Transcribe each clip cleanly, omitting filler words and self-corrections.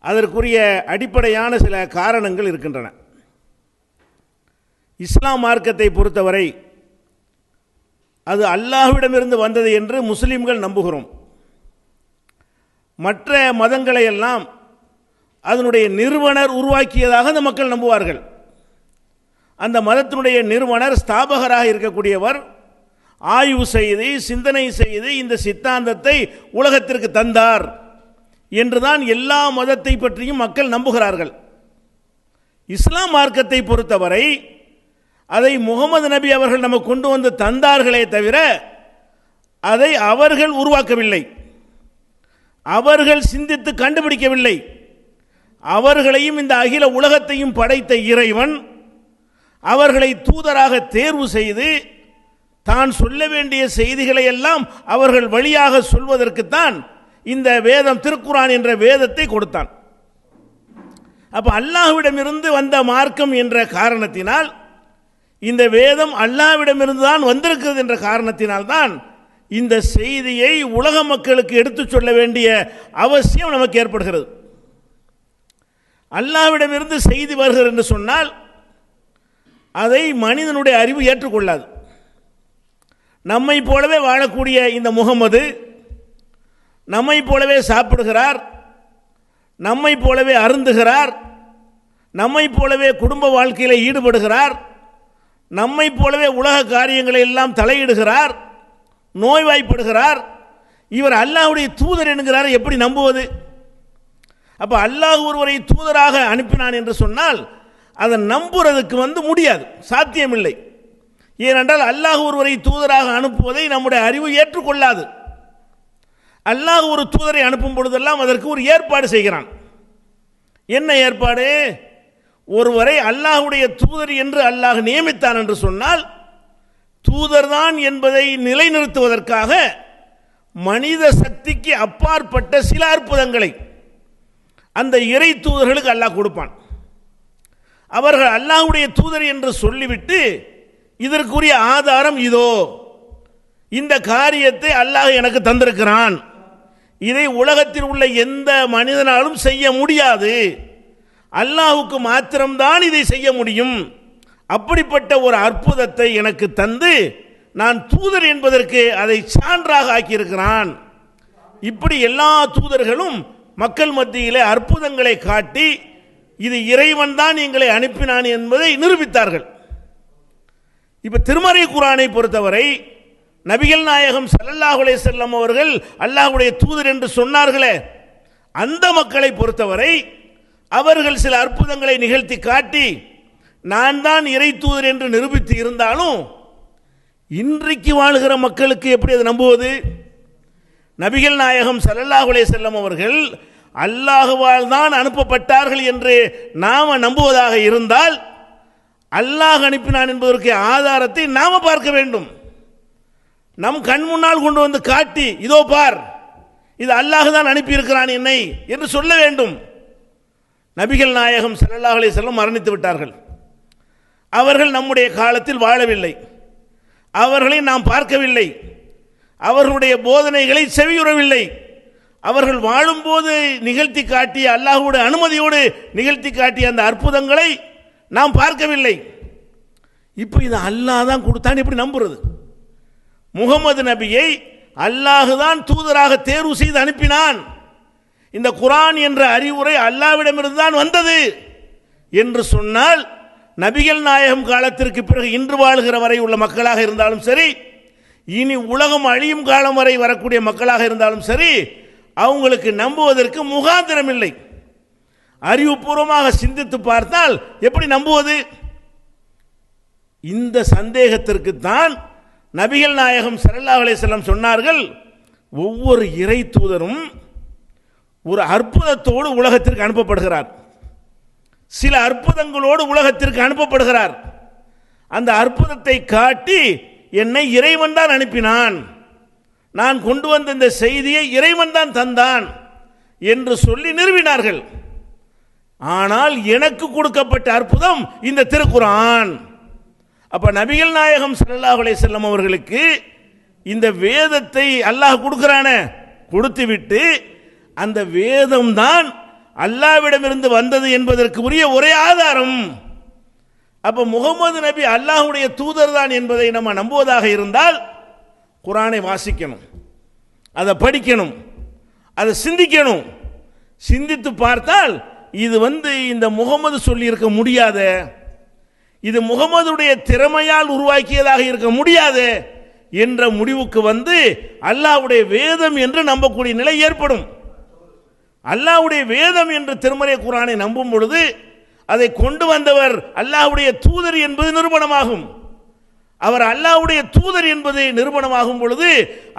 அதற்குரிய அடிப்படையான சில காரணங்கள் இருக்கின்றன. இஸ்லாம் மார்க்கத்தை பொறுத்தவரை அது அல்லாஹ்விடமிருந்து வந்தது என்று முஸ்லிம்கள் நம்புகிறோம். மற்ற மதங்களை எல்லாம் அதனுடைய நிறுவனர் உருவாக்கியதாக அந்த மக்கள் நம்புவார்கள். அந்த மதத்தினுடைய நிறுவனர் ஸ்தாபகராக இருக்கக்கூடியவர் ஆய்வு செய்து சிந்தனை செய்து இந்த சித்தாந்தத்தை உலகத்திற்கு தந்தார் என்றுதான் எல்லா மதத்தை பற்றியும் மக்கள் நம்புகிறார்கள். இஸ்லாம் மார்க்கத்தை பொறுத்தவரை அதை முகமது நபி அவர்கள் நமக்கு கொண்டு வந்து தந்தார்களே தவிர அதை அவர்கள் உருவாக்கவில்லை, அவர்கள் சிந்தித்து கண்டுபிடிக்கவில்லை. அவர்களையும் இந்த அகில உலகத்தையும் படைத்த இறைவன் அவர்களை தூதராக தேர்வு செய்து தான் சொல்ல வேண்டிய செய்திகளை எல்லாம் அவர்கள் வழியாக சொல்வதற்குத்தான் இந்த வேதம், திருக்குர்ஆன் என்ற வேதத்தை கொடுத்தான். அப்ப அல்லாஹ்விடமிருந்து வந்த மார்க்கம் என்ற காரணத்தினால், இந்த வேதம் அல்லாஹ்விடமிருந்து தான் வந்திருக்கிறது என்ற காரணத்தினால் தான் இந்த செய்தியை உலக மக்களுக்கு எடுத்துச் சொல்ல வேண்டிய அவசியம் நமக்கு ஏற்படுகிறது. அல்லாஹ்விடமிருந்து செய்தி வருகிறது என்று சொன்னால் அதை மனிதனுடைய அறிவு ஏற்றுக்கொள்ளாது. நம்மை போலவே வாழக்கூடிய இந்த முகமது நம்மை போலவே சாப்பிடுகிறார், நம்மை போலவே அருந்துகிறார், நம்மை போலவே குடும்ப வாழ்க்கையில் ஈடுபடுகிறார், நம்மை போலவே உலக காரியங்களை எல்லாம் தலையிடுகிறார், நோய்வாய்ப்படுகிறார். இவர் அல்லாஹ்வுடைய தூதர் என்கிறார், எப்படி நம்புவது? அப்ப அல்லாஹ் ஒருவரை தூதராக அனுப்பினான் என்று சொன்னால் அதை நம்புறதுக்கு முடியாது, சாத்தியமில்லை. ஏனென்றால் அல்லாஹ் ஒருவரை தூதராக அனுப்புவதை நம்முடைய அறிவு ஏற்றுக்கொள்ளாது. அல்லாஹ் ஒரு தூதரை அனுப்பும் பொழுதெல்லாம் அதற்கு ஒரு ஏற்பாடு செய்கிறான். என்ன ஏற்பாடு? ஒருவரை அல்லாஹ்வுடைய தூதர் என்று அல்லாஹ் நியமித்தான் என்று சொன்னால் தூதர்தான் என்பதை நிலைநிறுத்துவதற்காக மனித சக்திக்கு அப்பாற்பட்ட சில அற்புதங்களை அந்த இறை தூதர்களுக்கு அல்லாஹ் கொடுப்பான். அவர்கள் அல்லாஹ்வுடைய தூதர் என்று சொல்லிவிட்டு இதற்குரிய ஆதாரம் இதோ, இந்த காரியத்தை அல்லாஹ் எனக்கு தந்திருக்கிறான், இதை உலகத்தில் உள்ள எந்த மனிதனாலும் செய்ய முடியாது, அல்லாஹ்வுக்கு மாத்திரம்தான் இதை செய்ய முடியும், அப்படிப்பட்ட ஒரு அற்புதத்தை எனக்கு தந்து நான் தூதர் என்பதற்கு அதை சான்றாக ஆக்கியிருக்கிறான். இப்படி எல்லா தூதர்களும் மக்கள் மத்தியிலே அற்புதங்களை காட்டி இது இறைவன் தான் எங்களை அனுப்பினான் என்பதை நிரூபித்தார்கள். இப்ப திருமறை குர்ஆனை பொறுத்தவரை நபிகள் நாயகம் ஸல்லல்லாஹு அலைஹி வஸல்லம் அவர்கள் அல்லாஹ்வுடைய தூதர் என்று சொன்னார்களே, அந்த மக்களை பொறுத்தவரை அவர்கள் சில அற்புதங்களை நிகழ்த்தி காட்டி நான் தான் இறை தூதர் என்று நிரூபித்து இருந்தாலும் இன்றைக்கு வாழ்கிற மக்களுக்கு எப்படி அதை நம்புவது? நபிகள் நாயகம் ஸல்லல்லாஹு அலைஹி வஸல்லம் அவர்கள் அல்லாஹ்வால் தான் அனுப்பப்பட்டார்கள் என்று நாம நம்புவதாக இருந்தால் அல்லாஹ் அனுப்பினான் என்பதற்கு ஆதாரத்தை நாம பார்க்க வேண்டும். நம் கண் முன்னால் கொண்டு வந்து காட்டி இதோ பார், இது அல்லாஹ் தான் அனுப்பியிருக்கிறான் என்னை என்று சொல்ல வேண்டும். நபிகள் நாயகம் ஸல்லல்லாஹு அலைஹி வஸல்லம் மரணித்து விட்டார்கள். அவர்கள் நம்முடைய காலத்தில் வாழவில்லை, அவர்களை நாம் பார்க்கவில்லை, அவர்களுடைய போதனைகளை செவியுறவில்லை. அவர்கள் வாழும்போது நிகழ்த்தி காட்டிய அல்லாஹ்வுடைய அனுமதியோடு நிகழ்த்தி காட்டிய அந்த அற்புதங்களை நாம் பார்க்கவில்லை. இப்போ இது அல்லாஹ் தான் கொடுத்தான் எப்படி நம்புறது? முகமது நபியை அல்லாஹ் தான் தூதராக தேர்வு செய்து அனுப்பினான், இந்த குர்ஆன் என்ற அறிவுரை அல்லாஹ்விடமிருந்து தான் வந்தது என்று சொன்னால் நபிகள் நாயகம் காலத்திற்கு பிறகு இன்று வாழ்கிற வரை உள்ள மக்களாக இருந்தாலும் சரி, இனி உலகம் அழியும் காலம் வரை வரக்கூடிய மக்களாக இருந்தாலும் சரி, அவங்களுக்கு நம்புவதற்கு முகாந்திரம் இல்லை. அறிவுபூர்வமாக சிந்தித்து பார்த்தால் எப்படி நம்புவது? இந்த சந்தேகத்திற்கு தான் நபிகள் நாயகம் ஸல்லல்லாஹு அலைஹி வஸல்லம் சொன்னார்கள், ஒவ்வொரு இறை தூதரும் ஒரு அற்புதத்தோடு உலகத்திற்கு அனுப்பப்படுகிறார், சில அற்புதங்களோடு உலகத்திற்கு அனுப்பப்படுகிறார். அந்த அற்புதத்தை காட்டி என்னை இறைவன் தான் அனுப்பினான், நான் கொண்டு வந்த இந்த செய்தியை இறைவன் தான் தந்தான் என்று சொல்லி நிறுவினார்கள். ஆனால் எனக்கு கொடுக்கப்பட்ட அற்புதம் இந்த திருக்குர்ஆன். அப்ப நபிகள் நாயகம் ஸல்லல்லாஹு அலைஹி வஸல்லம் அவர்களுக்கு இந்த வேதத்தை அல்லாஹ் கொடுக்கிறானே, கொடுத்து விட்டு அந்த வேதம் தான் அல்லாஹ்விடமிருந்து வந்தது என்பதற்கு உரிய ஒரே ஆதாரம். அப்ப முகமது நபி அல்லாஹ்வுடைய தூதர் தான் என்பதை நம்ம நம்புவதாக இருந்தால் குர்ஆனை வாசிக்கணும், அதை படிக்கணும், அதை சிந்திக்கணும். சிந்தித்து பார்த்தால் இது இந்த முகமது சொல்லி இருக்க முடியாத, இது முகமதுடைய திறமையால் உருவாக்கியதாக இருக்க முடியாது என்ற முடிவுக்கு அல்லாஹ்வுடைய வேதம் என்று நம்பக்கூடிய நிலை ஏற்படும். அல்லாஹ்வுடைய வேதம் என்று திருமறை குர்ஆனை நம்பும் பொழுது அதை கொண்டு வந்தவர் அல்லாஹ்வுடைய தூதர் என்பது நிரூபணமாகும். அவர் அல்லாஹ்வுடைய தூதர் என்பது நிரூபணமாகும் பொழுது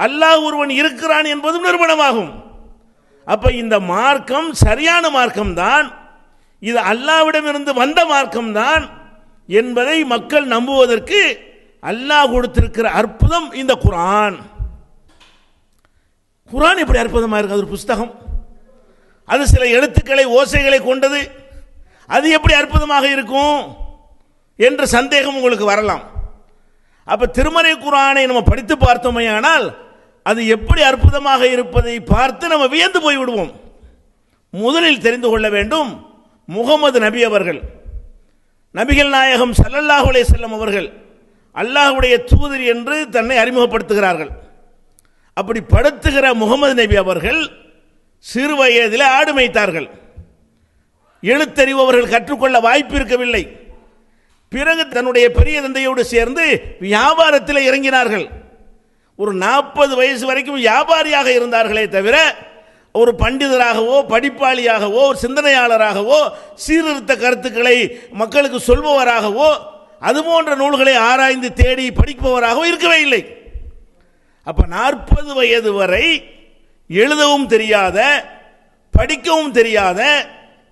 அல்லாஹ் ஒருவன் இருக்கிறான் என்பதும் நிரூபணமாகும். அப்ப இந்த மார்க்கம் சரியான மார்க்கம் தான், இது அல்லாஹ்விடமிருந்து வந்த மார்க்கம் தான் என்பதை மக்கள் நம்புவதற்கு அல்லாஹ் கொடுத்திருக்கிற அற்புதம் இந்த குர்ஆன். குர்ஆன் எப்படி அற்புதமாக இருக்கு? அது ஒரு புஸ்தகம், அது சில எழுத்துக்களை ஓசைகளை கொண்டது, அது எப்படி அற்புதமாக இருக்கும் என்ற சந்தேகம் உங்களுக்கு வரலாம். அப்ப திருமறை குர்ஆனை நம்ம படித்து பார்த்தோமேயானால் அது எப்படி அற்புதமாக இருப்பதை பார்த்து நம்ம வியந்து போய் விடுவோம். முதலில் தெரிந்து கொள்ள வேண்டும், முகமது நபி அவர்கள், நபிகள் நாயகம் ஸல்லல்லாஹு அலைஹி வஸல்லம் அவர்கள் அல்லாஹ்வுடைய தூதர் என்று தன்னை அறிமுகப்படுத்துகிறார்கள். அப்படி படுத்துகிற முகமது நபி அவர்கள் சிறு வயதில் ஆடு மேய்த்தார்கள். எழுத்தறிவு அவர்கள் கற்றுக்கொள்ள வாய்ப்பு இருக்கவில்லை. பிறகு தன்னுடைய பெரிய தந்தையோடு சேர்ந்து வியாபாரத்தில் இறங்கினார்கள். ஒரு 40 வயசு வரைக்கும் வியாபாரியாக இருந்தார்களே தவிர ஒரு பண்டிதராகவோ படிப்பாளியாகவோ ஒரு சிந்தனையாளராகவோ சீர்திருத்த கருத்துக்களை மக்களுக்கு சொல்பவராகவோ அதுபோன்ற நூல்களை ஆராய்ந்து தேடி படிப்பவராகவோ இருக்கவே இல்லை. அப்ப 40 வயது வரை எழுதவும் தெரியாத, படிக்கவும் தெரியாத,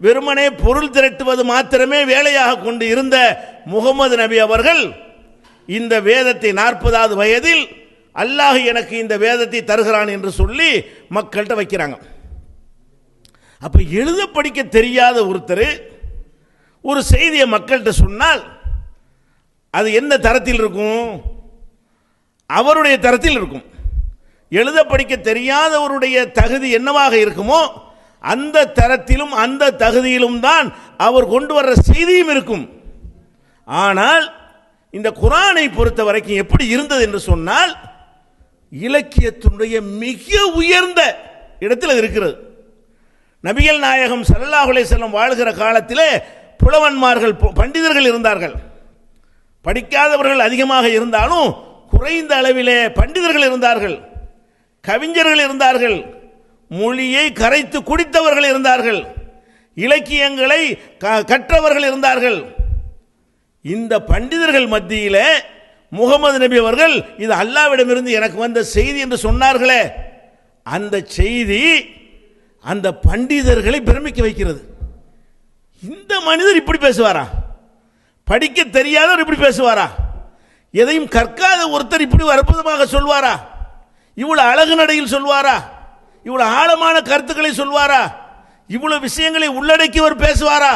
வெறுமனே பொருள் திரட்டுவது மாத்திரமே வேலையாக கொண்டு இருந்த முகமது நபி அவர்கள் இந்த வேதத்தை 40வது வயதில் அல்லாஹ் எனக்கு இந்த வேதத்தை தருகிறான் என்று சொல்லி மக்கள்கிட்ட வைக்கிறாங்க. அப்ப எழுத படிக்க தெரியாத ஒருத்தர் ஒரு செய்தியை மக்கள்கிட்ட சொன்னால் அது என்ன தரத்தில் இருக்கும்? அவருடைய தரத்தில் இருக்கும். எழுத படிக்க தெரியாதவருடைய தகுதி என்னவாக இருக்குமோ அந்த தரத்திலும் அந்த தகுதியிலும் தான் அவர் கொண்டு வர்ற செய்தியும் இருக்கும். ஆனால் இந்த குர்ஆனை பொறுத்த வரைக்கும் எப்படி இருந்தது என்று சொன்னால் இலக்கியத்தினுடைய மிக உயர்ந்த இடத்தில் இருக்கிறது. நபிகள் நாயகம் ஸல்லல்லாஹு அலைஹி வஸல்லம் வாழ்கிற காலத்திலே புலவன்மார்கள், பண்டிதர்கள் இருந்தார்கள். படிக்காதவர்கள் அதிகமாக இருந்தாலும் குறைந்த அளவிலே பண்டிதர்கள் இருந்தார்கள், கவிஞர்கள் இருந்தார்கள், மொழியை கரைத்து குடித்தவர்கள் இருந்தார்கள், இலக்கியங்களை கற்றவர்கள் இருந்தார்கள். இந்த பண்டிதர்கள் மத்தியிலே முகமது நபி அவர்கள் இது அல்லாஹ்விடமிருந்து எனக்கு வந்த செய்தி என்று சொன்னார்களே, அந்த செய்தி அந்த பண்டிதர்களை பிரமிக்க வைக்கிறது. இந்த மனிதர் இப்படி பேசுவாரா? படிக்க தெரியாதவர் இப்படி பேசுவாரா? எதையும் கற்காத ஒருத்தர் இப்படி அற்புதமாக சொல்வாரா? இவ்வளவு அழகு நடையில் சொல்வாரா? இவ்வளவு ஆழமான கருத்துக்களை சொல்வாரா? இவ்வளவு விஷயங்களை உள்ளடக்கியவர் பேசுவாரா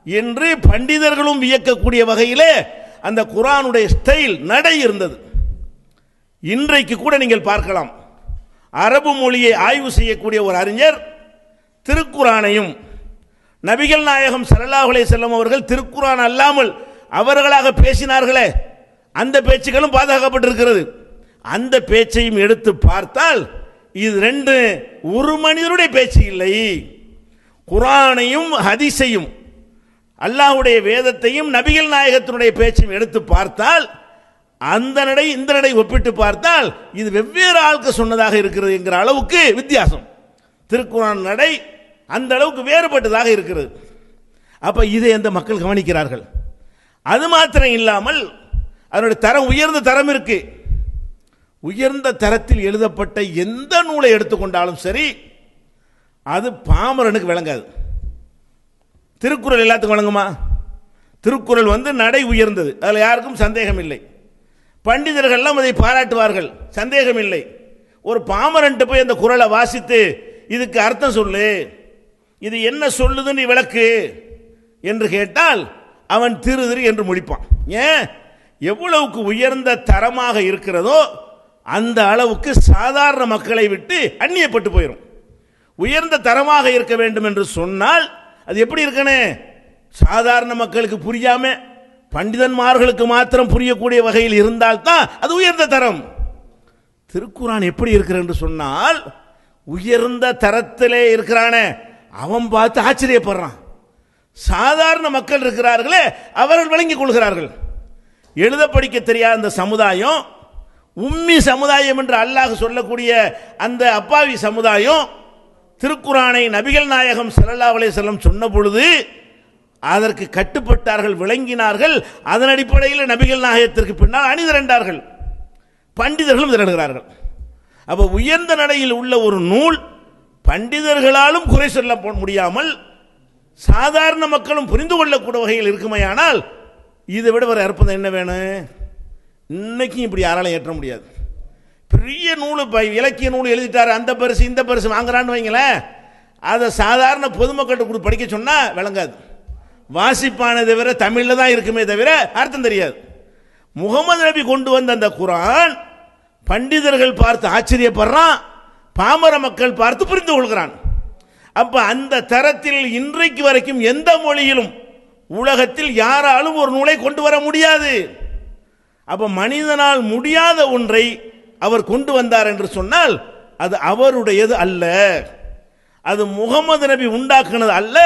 என்று பண்டிதர்களும் வியக்கக்கூடிய வகையிலே அந்த குர்ஆனுடைய ஸ்டைல், நடை இருந்தது. இன்றைக்கு கூட நீங்கள் பார்க்கலாம், அரபு மொழியை ஆய்வு செய்யக்கூடிய ஒரு அறிஞர் திருக்குர்ஆனையும் நபிகள் நாயகம் ஸல்லல்லாஹு அலைஹி வஸல்லம் அவர்கள் திருக்குர்ஆன் அல்லாமல் அவர்களாக பேசினார்களே அந்த பேச்சுகளும் பாதுகாக்கப்பட்டிருக்கிறது. அந்த பேச்சையும் எடுத்து பார்த்தால் இது ரெண்டு ஒரு மனிதனுடைய பேச்சு இல்லை. குர்ஆனையும் ஹதீஸையும் அல்லாஹ்வுடைய வேதத்தையும் நபிகள் நாயகத்தினுடைய பேச்சையும் எடுத்து பார்த்தால் அந்த நடை இந்த நடை ஒப்பிட்டு பார்த்தால் இது வெவ்வேறு ஆளுக்கு சொன்னதாக இருக்கிறது என்கிற அளவுக்கு வித்தியாசம். திருக்குர்ஆன் நடை அந்த அளவுக்கு வேறுபட்டதாக இருக்கிறது. அப்ப இதை அந்த மக்கள் கவனிக்கிறார்கள். அது மாத்திரம் இல்லாமல் அதனுடைய தரம், உயர்ந்த தரம் இருக்கு. உயர்ந்த தரத்தில் எழுதப்பட்ட எந்த நூலை எடுத்துக்கொண்டாலும் சரி அது பாமரனுக்கு விளங்காது. திருக்குறள் எல்லாத்துக்கும் வழங்குமா? திருக்குறள் நடை உயர்ந்தது, அதில் யாருக்கும் சந்தேகம் இல்லை. பண்டிதர்கள்லாம் அதை பாராட்டுவார்கள், சந்தேகம் இல்லை. ஒரு பாமரன்ட்டு போய் அந்த குறளை வாசித்து இதுக்கு அர்த்தம் சொல்லு, இது என்ன சொல்லுதுன்னு விளக்கு என்று கேட்டால் அவன் திரு என்று முடிப்பான். ஏன்? எவ்வளவுக்கு உயர்ந்த தரமாக இருக்கிறதோ அந்த அளவுக்கு சாதாரண மக்களை விட்டு அந்நியப்பட்டு போயிடும். உயர்ந்த தரமாக இருக்க வேண்டும் என்று சொன்னால் அது எப்படி இருக்கணும்? சாதாரண மக்களுக்கு புரியாம பண்டிதன்மார்களுக்கு மாத்திரம் புரியக்கூடிய வகையில் இருந்தால்தான் அது உயர்ந்த தரம். திருக்குரான் எப்படி இருக்கிற என்று சொன்னால் உயர்ந்த தரத்திலே இருக்கிறானே அவன் பார்த்து ஆச்சரியப்படுறான். சாதாரண மக்கள் இருக்கிறார்களே அவர்கள் விளங்கிக் கொள்கிறார்கள். எழுத படிக்க தெரியாத அந்த சமுதாயம், உம்மி சமுதாயம் என்று அல்லாஹ் சொல்லக்கூடிய அந்த அப்பாவி சமுதாயம் திருக்குரானை நபிகள் நாயகம் ஸல்லல்லாஹு அலைஹி வஸல்லம் சொன்ன பொழுது அதற்கு கட்டுப்பட்டார்கள், விளங்கினார்கள். அதன் அடிப்படையில் நபிகள் நாயகத்திற்கு பின்னால் அணிதிரண்டார்கள், பண்டிதர்களும் திரளுகிறார்கள். அப்போ உயர்ந்த நடையில் உள்ள ஒரு நூல் பண்டிதர்களாலும் குறை சொல்ல முடியாமல் சாதாரண மக்களும் புரிந்து கொள்ளக்கூடிய வகையில் இருக்குமையானால் இதை விட ஒரு அற்புதம் என்ன வேணும்? இன்னைக்கும் இப்படி யாராலும் ஏற்ற முடியாது. பெரிய நூல், இலக்கிய நூல் எழுதிட்டாரு, அந்த பரிசு இந்த பரிசு வாங்குறான்னு வைங்களேன், அதை சாதாரண பொதுமக்கள்கிட்ட கூட படிக்க சொன்னால் விளங்காது. வாசிப்பானதை தவிர தமிழில் தான் இருக்குமே தவிர அர்த்தம் தெரியாது. முகமது நபி கொண்டு வந்த அந்த குரான் பண்டிதர்கள் பார்த்து ஆச்சரியப்படுறான், பாமர மக்கள் பார்த்து புரிந்து கொள்கிறான். அப்ப அந்த தரத்தில் இன்றைக்கு வரைக்கும் எந்த மொழியிலும் உலகத்தில் யாராலும் ஒரு நூலை கொண்டு வர முடியாது. அப்ப மனிதனால் முடியாத ஒன்றை அவர் கொண்டு வந்தார் என்று சொன்னால் அது அவருடையது அல்ல, அது முகமது நபி உண்டாக்குனது அல்ல,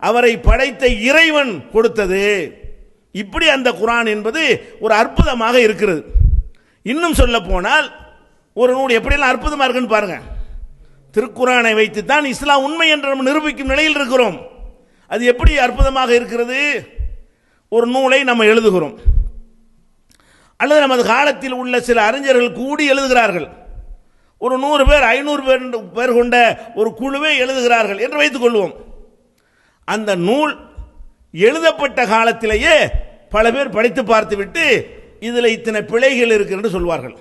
அவரை படைத்த இறைவன் கொடுத்தது. இப்படி அந்த குரான் என்பது ஒரு அற்புதமாக இருக்கிறது. இன்னும் சொல்ல போனால் ஒரு நூல் எப்படியெல்லாம் அற்புதமாக இருக்குன்னு பாருங்க. திருக்குரானை வைத்து தான் இஸ்லாம் உண்மை என்று நம்ம நிரூபிக்கும் நிலையில் இருக்கிறோம். அது எப்படி அற்புதமாக இருக்கிறது? ஒரு நூலை நம்ம எழுதுகிறோம், அல்லது நமது காலத்தில் உள்ள சில அறிஞர்கள் கூடி எழுதுகிறார்கள். ஒரு 100 பேர் 500 பேர் கொண்ட ஒரு குழுவை எழுதுகிறார்கள் என்று வைத்துக் கொள்வோம். அந்த நூல் எழுதப்பட்ட காலத்திலேயே பல பேர் படித்து பார்த்துவிட்டு இதில் இத்தனை பிழைகள் இருக்கு என்று சொல்வார்கள்.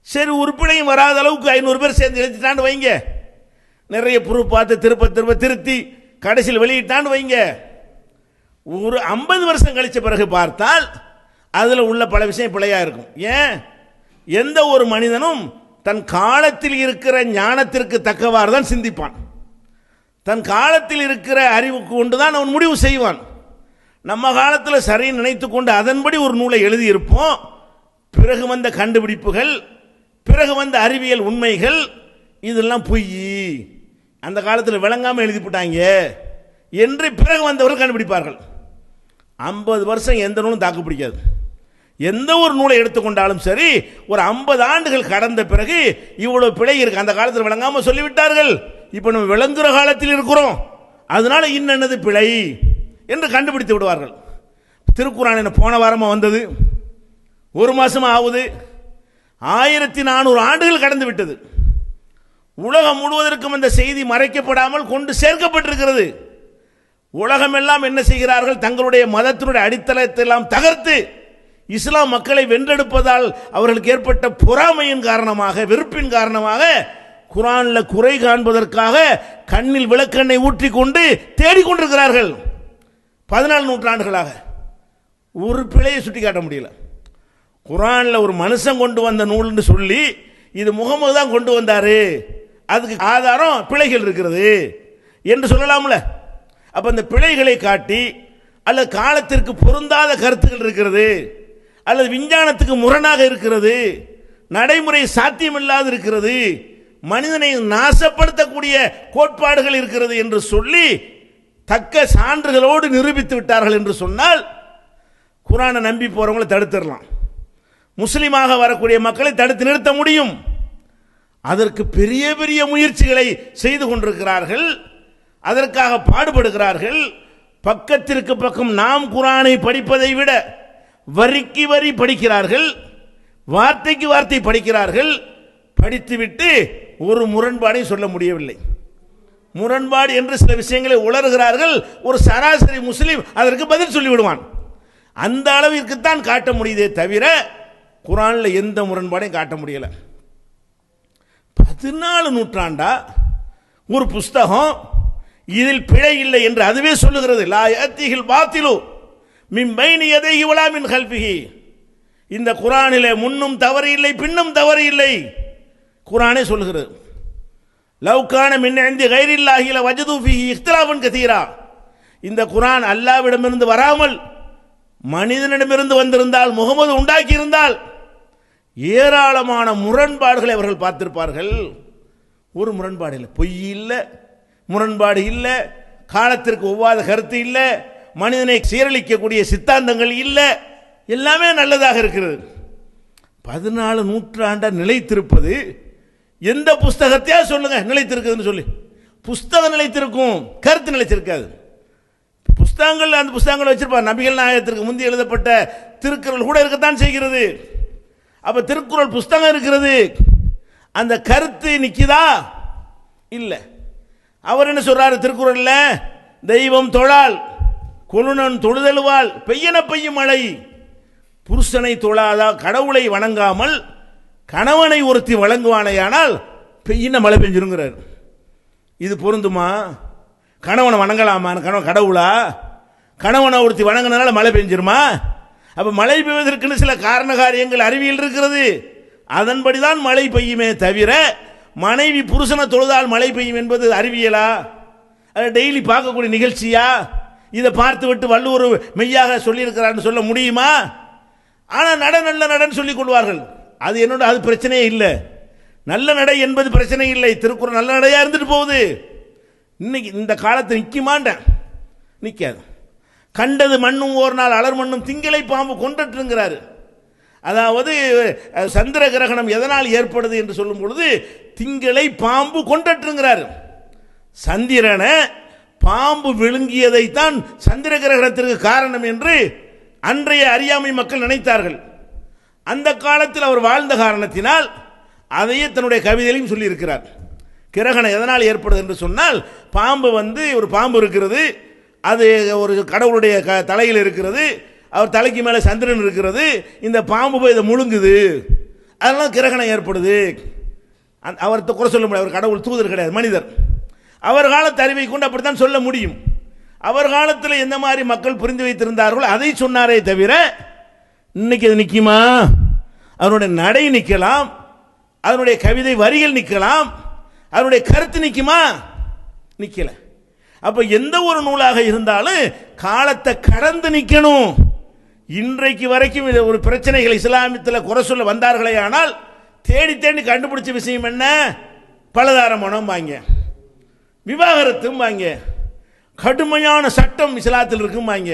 சரி, ஒரு பிழையும் வராத அளவுக்கு 500 பேர் சேர்ந்து எழுதிட்டான்னு வைங்க, நிறைய ப்ரூஃப் பார்த்து திருப்ப திருத்தி கடைசியில் வெளியிட்டான்னு வைங்க. ஒரு 50 வருஷம் கழிச்ச பிறகு பார்த்தால் அதில் உள்ள பல விஷயம் பிழையா இருக்கும். ஏன்? எந்த ஒரு மனிதனும் தன் காலத்தில் இருக்கிற ஞானத்திற்கு தக்கவாறு தான் சிந்திப்பான், தன் காலத்தில் இருக்கிற அறிவுக்கு கொண்டு தான் அவன் முடிவு செய்வான். நம்ம காலத்தில் சரி நினைத்து கொண்டு அதன்படி ஒரு நூலை எழுதியிருப்போம். பிறகு வந்த கண்டுபிடிப்புகள், பிறகு வந்த அறிவியல் உண்மைகள் இதெல்லாம் பொய், அந்த காலத்தில் விளங்காமல் எழுதிவிட்டாங்க என்று பிறகு வந்தவர்கள் கண்டுபிடிப்பார்கள். 50 வருஷம் எந்த நூலும் தாக்கு பிடிக்காது. எந்த ஒரு நூலை எடுத்துக்கொண்டாலும் சரி, ஒரு 50 ஆண்டுகள் கடந்த பிறகு இவ்வளவு பிழை இருக்கு, அந்த காலத்தில் விளங்காமல் சொல்லிவிட்டார்கள், இப்போ நம்ம விளங்குற காலத்தில் இருக்கிறோம், அதனால இன்னது பிழை என்று கண்டுபிடித்து விடுவார்கள். திருக்குரான் என்ன போன வாரமாக வந்தது, ஒரு மாசமா ஆகுது, 1400 ஆண்டுகள் கடந்து விட்டது. உலகம் முழுவதற்கும் அந்த செய்தி மறைக்கப்படாமல் கொண்டு சேர்க்கப்பட்டிருக்கிறது. உலகம் எல்லாம் என்ன செய்கிறார்கள்? தங்களுடைய மதத்தினுடைய அடித்தளத்தை எல்லாம் தகர்த்து இஸ்லாம் மக்களை வென்றெடுப்பதால் அவர்களுக்கு ஏற்பட்ட பொறாமையின் காரணமாக, வெறுப்பின் காரணமாக குரான்ல குறை காண்பதற்காக கண்ணில் விளக்கெண்ணை ஊற்றி கொண்டு தேடிக்கொண்டிருக்கிறார்கள். 14 நூற்றாண்டுகளாக ஒரு பிழையை சுட்டி காட்ட முடியல. குரான்ல ஒரு மனுஷன் கொண்டு வந்த நூல்னு சொல்லி இது முகமது தான் கொண்டு வந்தாரு, அதுக்கு ஆதாரம் பிழைகள் இருக்கிறது என்று சொல்லலாம்ல. அப்ப அந்த பிழைகளை காட்டி, அல்லது காலத்திற்கு பொருந்தாத கருத்துக்கள் இருக்கிறது, அல்லது விஞ்ஞானத்துக்கு முரணாக இருக்கிறது, நடைமுறை சாத்தியமில்லாது இருக்கிறது, மனிதனை நாசப்படுத்தக்கூடிய கோட்பாடுகள் இருக்கிறது என்று சொல்லி தக்க சான்றுகளோடு நிரூபித்து விட்டார்கள் என்று சொன்னால் குரானை நம்பி போறவங்களை தடுத்துடலாம், முஸ்லிமாக வரக்கூடிய மக்களை தடுத்து நிறுத்த முடியும். அதற்கு பெரிய பெரிய முயற்சிகளை செய்து கொண்டிருக்கிறார்கள், அதற்காக பாடுபடுகிறார்கள். பக்கத்திற்கு பக்கம் நாம் குரானை படிப்பதை விட வரிக்கு வரி படிக்கிறார்கள், வார்த்தைக்கு வார்த்தை படிக்கிறார்கள். படித்துவிட்டு ஒரு முரண்பாடை சொல்ல முடியவில்லை. முரண்பாடு என்று சில விஷயங்களை உளறுகிறார்கள். ஒரு சராசரி முஸ்லிம் அதற்கு பதில் சொல்லிவிடுவான். அந்த அளவிற்கு தான் காட்ட முடியுதே தவிர குரான்ல எந்த முரண்பாடையும் காட்ட முடியல. 14 நூற்றாண்டா ஒரு புஸ்தகம் இதில் பிழை இல்லை என்று அதுவே சொல்லுகிறது. லா யஅதிஹில் பாத்திலு மின் பைனி யதைஹி வலா மின் கல்பிஹி. இந்த குரானிலே முன்னும் தவறு இல்லை, பின்னும் தவறு இல்லை, குரானே சொல்லுகிறது. லவ்கான மின்னந்தி கைரில்லாஹில வஜது ஃபீஹி இக்திலாஃபன் கதீரா. இந்த குர்ஆன் அல்லாஹ்விடமிருந்து வராமல் மனிதனிடமிருந்து வந்திருந்தால், முகமது உண்டாக்கி இருந்தால் ஏராளமான முரண்பாடுகளை அவர்கள் பார்த்திருப்பார்கள். ஒரு முரண்பாடு இல்லை, பொய் இல்லை, முரண்பாடு இல்லை, காலத்திற்கு ஒவ்வாத கருத்து இல்லை, மனிதனை சீரழிக்கக்கூடிய சித்தாந்தங்கள் இல்லை, எல்லாமே நல்லதாக இருக்கிறது. 14 நூற்றாண்டா நிலைத்திருப்பது எந்த புஸ்தகத்தையா சொல்லுங்க நிலைத்திருக்குதுன்னு சொல்லி. புஸ்தகம் நிலைத்திருக்கும், கருத்து நிலைத்திருக்காது. புஸ்தகங்கள் அந்த புஸ்தகங்கள் வச்சிருப்பார். நபிகள் நாயகத்திற்கு முந்தி எழுதப்பட்ட திருக்குறள் கூட இருக்கத்தான் செய்கிறது. அப்ப திருக்குறள் புஸ்தகம் இருக்கிறது, அந்த கருத்து நிக்குதா? இல்லை. அவர் என்ன சொல்றாரு திருக்குறள்ல? தெய்வம் தொழால் கொழுனன் தொழுதழுவால் பெய்யன பெய்யும் மழை. புருஷனை தொழாதா, கடவுளை வணங்காமல் கணவனை ஒருத்தி வழங்குவானையானால் பெய்யின மழை பெஞ்சிருங்கிறார். இது பொருந்துமா? கணவனை வணங்கலாமா? கணவன் கடவுளா? கணவனை ஒருத்தி வணங்கினால மழை பெஞ்சிருமா? அப்ப மழை பெய்வதற்குன்னு சில காரண காரியங்கள் அறிவியல் இருக்கிறது. அதன்படிதான் மழை பெய்யுமே தவிர மனைவி புருஷனை தொழுதால் மழை பெய்யும் என்பது அறிவியலா? டெய்லி பார்க்கக்கூடிய நிகழ்ச்சியா? இதை பார்த்து விட்டு வள்ளுவர் மெய்யாக சொல்லியிருக்கிறான்னு சொல்ல முடியுமா? ஆனால் நல்ல நடன்னு சொல்லிக் கொள்வார்கள். அது என்னோட, அது பிரச்சனையே இல்லை. நல்ல நடை என்பது பிரச்சனை இல்லை. திருக்குறள் நல்ல நடையா இருந்துட்டு போகுது. இன்னைக்கு இந்த காலத்தை நிற்குமாண்ட நிற்காது. கண்டது மண்ணும் ஓர் நாள் அலர் மண்ணும் திங்களை பாம்பு கொண்டட்டுங்கிறாரு. அதாவது சந்திர கிரகணம் எதனால் ஏற்படுது என்று சொல்லும் பொழுது திங்களை பாம்பு கொண்டட்டுங்கிறார். சந்திரனை பாம்பு விழுங்கியதைத்தான் சந்திர கிரகணத்திற்கு காரணம் என்று அன்றைய அறியாமை மக்கள் நினைத்தார்கள். அந்த காலத்தில் அவர் வாழ்ந்த காரணத்தினால் அதையே தன்னுடைய கவிதையிலும் சொல்லியிருக்கிறார். கிரகணம் எதனால் ஏற்படுது என்று சொன்னால், பாம்பு ஒரு பாம்பு இருக்கிறது, அது ஒரு கடவுளுடைய தலையில் இருக்கிறது, அவர் தலைக்கு மேலே சந்திரன் இருக்கிறது, இந்த பாம்பு போய் இதை முழுங்குது, அதெல்லாம் கிரகணம் ஏற்படுது. அவர் குறை சொல்ல முடியாது, அவர் கடவுள் தூதர் கிடையாது, மனிதர். அவர் காலத்து அறிவை கொண்டு அப்படித்தான் சொல்ல முடியும். அவர் காலத்தில் எந்த மாதிரி மக்கள் புரிந்து வைத்திருந்தார்களோ அதை சொன்னாரே தவிர இன்னைக்கு அது நிற்குமா? அதனுடைய நடை நிற்கலாம், அதனுடைய கவிதை வரிகள் நிற்கலாம், அதனுடைய கருத்து நிற்குமா? நிற்கல. அப்ப எந்த ஒரு நூலாக இருந்தாலும் காலத்தை கடந்து நிற்கணும். இன்றைக்கு வரைக்கும் ஒரு பிரச்சனைகள் இஸ்லாமியத்தில் குறை சொல்ல வந்தார்களே ஆனால் தேடி தேடி கண்டுபிடிச்ச விஷயம் என்ன? பலதார மனம் வாங்க, விவாகரத்தும் வாங்க, கடுமையான சட்டம் இஸ்லாத்தில் இருக்கும் வாங்க.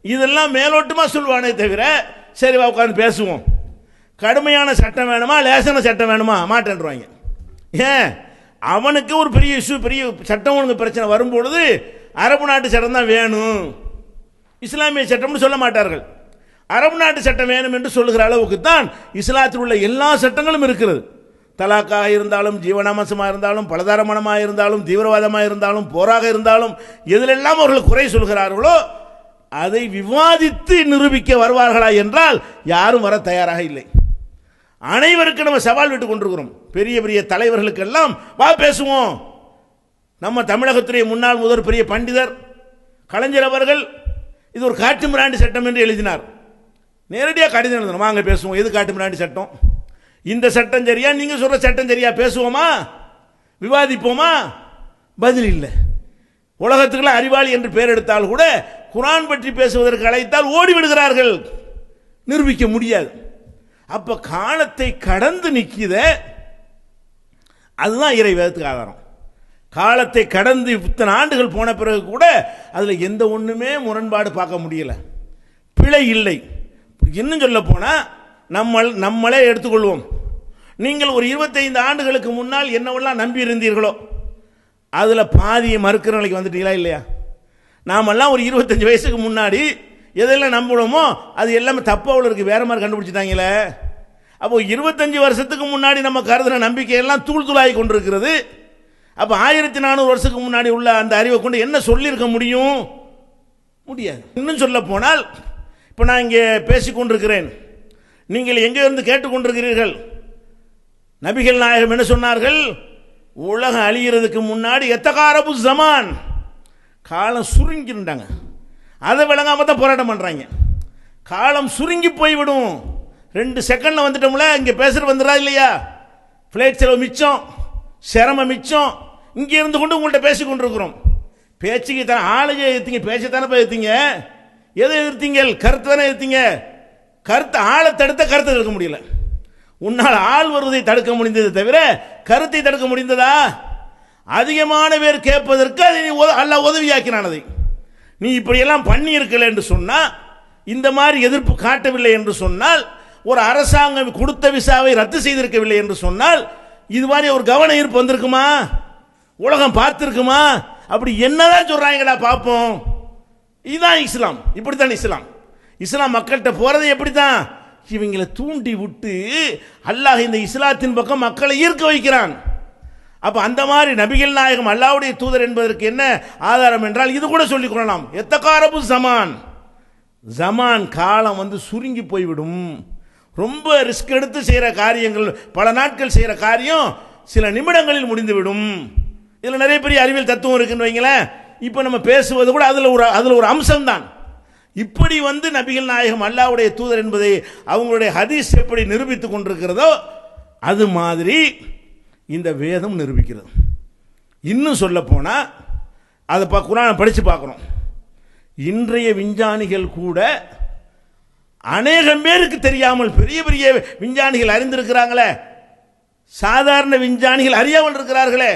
இதெல்லாம் மேலோட்டமா சொல்வானே தவிர சரி வா உட்காந்து பேசுவோம், கடுமையான சட்டம் வேணுமா லேசான சட்டம் வேணுமா மாட்டேன்றாங்க. ஏன்? அவனுக்கு ஒரு பெரிய இஷ்யூ, பெரிய சட்டம் ஒழுங்கு பிரச்சனை வரும்பொழுது அரபு நாட்டு சட்டம் தான் வேணும், இஸ்லாமிய சட்டம்னு சொல்ல மாட்டார்கள். அரபு நாட்டு சட்டம் வேணும் என்று சொல்லுகிற அளவுக்கு தான் இஸ்லாத்தில் உள்ள எல்லா சட்டங்களும் இருக்கிறது. தலாக்காக இருந்தாலும், ஜீவனாம்சமாக இருந்தாலும், பலதாரமனமாக இருந்தாலும், தீவிரவாதமாக இருந்தாலும், போராக இருந்தாலும், எதிலெல்லாம் அவர்கள் குறை சொல்கிறார்களோ அதை விவாதித்து நிரூபிக்க வருவார்களா என்றால் யாரும் வர தயாராக இல்லை. அனைவருக்கு நம்ம சவால் விட்டு கொண்டிருக்கிறோம். பெரிய பெரிய தலைவர்களுக்கெல்லாம் வா பேசுவோம். நம்ம தமிழகத்துடைய முன்னாள் முதல் பெரிய பண்டிதர் கலைஞர் அவர்கள் இது ஒரு காட்டு மிராண்டி சட்டம் என்று எழுதினார். நேரடியாக கடிதம் எழுதணும், வாங்க பேசுவோம். எது காட்டு மிராண்டி சட்டம்? இந்த சட்டம் சரியா, நீங்க சொல்ற சட்டம் சரியா? பேசுவோமா, விவாதிப்போமா? பதில் இல்லை. உலகத்துக்குள்ள அறிவாளி என்று பெயர் எடுத்தால் கூட குர்ஆன் பற்றி பேசுவதற்கு அழைத்தால் ஓடி விடுகிறார்கள், நிரூபிக்க முடியாது. அப்ப காலத்தை கடந்து நிற்கித, அதுதான் இறை வேதத்துக்கு ஆதாரம். காலத்தை கடந்து இத்தனை ஆண்டுகள் போன பிறகு கூட அதுல எந்த ஒண்ணுமே முரண்பாடு பார்க்க முடியல, பிழை இல்லை. இன்னும் சொல்ல போனா நம்மளே எடுத்துக்கொள்வோம். நீங்கள் ஒரு 25 ஆண்டுகளுக்கு முன்னால் என்னவெல்லாம் நம்பி இருந்தீர்களோ அதுல பாதியை மறுக்கிற நிலைக்கு வந்துட்டீங்களா இல்லையா? நாமெல்லாம் ஒரு 25 வயசுக்கு முன்னாடி எதெல்லாம் நம்பணுமோ அது எல்லாமே தப்பாவில் இருக்கு, வேற மாதிரி கண்டுபிடிச்சிட்டாங்களே. அப்போ 25 வருஷத்துக்கு முன்னாடி நம்ம கருதுன நம்பிக்கையெல்லாம் தூள் தூளாகி கொண்டிருக்கிறது. அப்போ 1400 வருஷத்துக்கு முன்னாடி உள்ள அந்த அறிவை கொண்டு என்ன சொல்லியிருக்க முடியும்? முடியாது. இன்னும் சொல்ல போனால் இப்போ நான் இங்கே பேசிக்கொண்டிருக்கிறேன், நீங்கள் எங்கே இருந்து கேட்டுக்கொண்டிருக்கிறீர்கள். நபிகள் நாயகம் என்ன சொன்னார்கள்? உலகம் அழிகிறதுக்கு முன்னாடி எத்தகாரபு ஜமான், காலம் சுருங்கிட்டாங்க, அதை விளங்காம தான் போராட்டம் பண்றாங்க. காலம் சுருங்கி போய்விடும். 2 செகண்ட்ல வந்துட்டோம்ல, இங்க பேசுறது வந்துடா இல்லையா? பிளைட் செலவு மிச்சம், சிரமம் மிச்சம். இங்கே இருந்து கொண்டு உங்கள்கிட்ட பேசி கொண்டிருக்கிறோம். பேச்சுக்கு தானே ஆளுங்க எதிர்த்தீங்க, பேச்சத்தானே எதிர்த்தீங்க. எதை எதிர்த்தீங்க? கருத்து தானே எதிர்த்தீங்க. கருத்து ஆளை தடுத்த கருத்தை தடுக்க முடியல. உன்னால் ஆள் வருவதை தடுக்க முடிந்ததை தவிர கருத்தை தடுக்க முடிந்ததா? அதிகமான பேர் கேட்பதற்கு அதை நீ அல்லாஹ் உதவியாக்கினான். அதை நீ இப்படியெல்லாம் பண்ணி இருக்கல என்று சொன்னால், இந்த மாதிரி எதிர்ப்பு காட்டவில்லை என்று சொன்னால், ஒரு அரசாங்கம் கொடுத்த விசாவை ரத்து செய்திருக்கவில்லை என்று சொன்னால், இது மாதிரி ஒரு கவன ஈர்ப்பு வந்திருக்குமா? உலகம் பார்த்திருக்குமா? அப்படி என்னதான் சொல்றாங்கடா பார்ப்போம். இதுதான் இஸ்லாம். இப்படித்தான் இஸ்லாம். இஸ்லாம் மக்கள்கிட்ட போறதை எப்படித்தான்? இவங்களை தூண்டி விட்டு அல்லாஹ் இந்த இஸ்லாத்தின் பக்கம் மக்களை ஈர்க்க வைக்கிறான். அப்ப அந்த மாதிரி நபிகள் நாயகம் அல்லாஹ்வுடைய தூதர் என்பதற்கு என்ன ஆதாரம் என்றால், இது கூட சொல்லிக் கொள்ளலாம். எத்தகாரபு ஜமான், ஜமான் காலம் சுருங்கி போய்விடும். ரொம்ப ரிஸ்க் எடுத்து செய்கிற காரியங்கள், பல நாட்கள் செய்கிற காரியம் சில நிமிடங்களில் முடிந்துவிடும். இதில் நிறைய பெரிய அறிவியல் தத்துவம் இருக்குன்னு வைங்களேன். இப்போ நம்ம பேசுவது கூட அதில் ஒரு அம்சம்தான். இப்படி நபிகள் நாயகம் அல்லாஹ்வுடைய தூதர் என்பதை அவங்களுடைய ஹதீஸ் எப்படி நிரூபித்துக் கொண்டிருக்கிறதோ அது மாதிரி இந்த வேதம் நிரூபிக்கிறது. இன்னும் சொல்ல போனால் அதை குர்ஆனை படித்து பார்க்குறோம். இன்றைய விஞ்ஞானிகள் கூட அநேகம் பேருக்கு தெரியாமல் பெரிய பெரிய விஞ்ஞானிகள் அறிந்திருக்கிறாங்களே, சாதாரண விஞ்ஞானிகள் அறியாமல் இருக்கிறார்களே,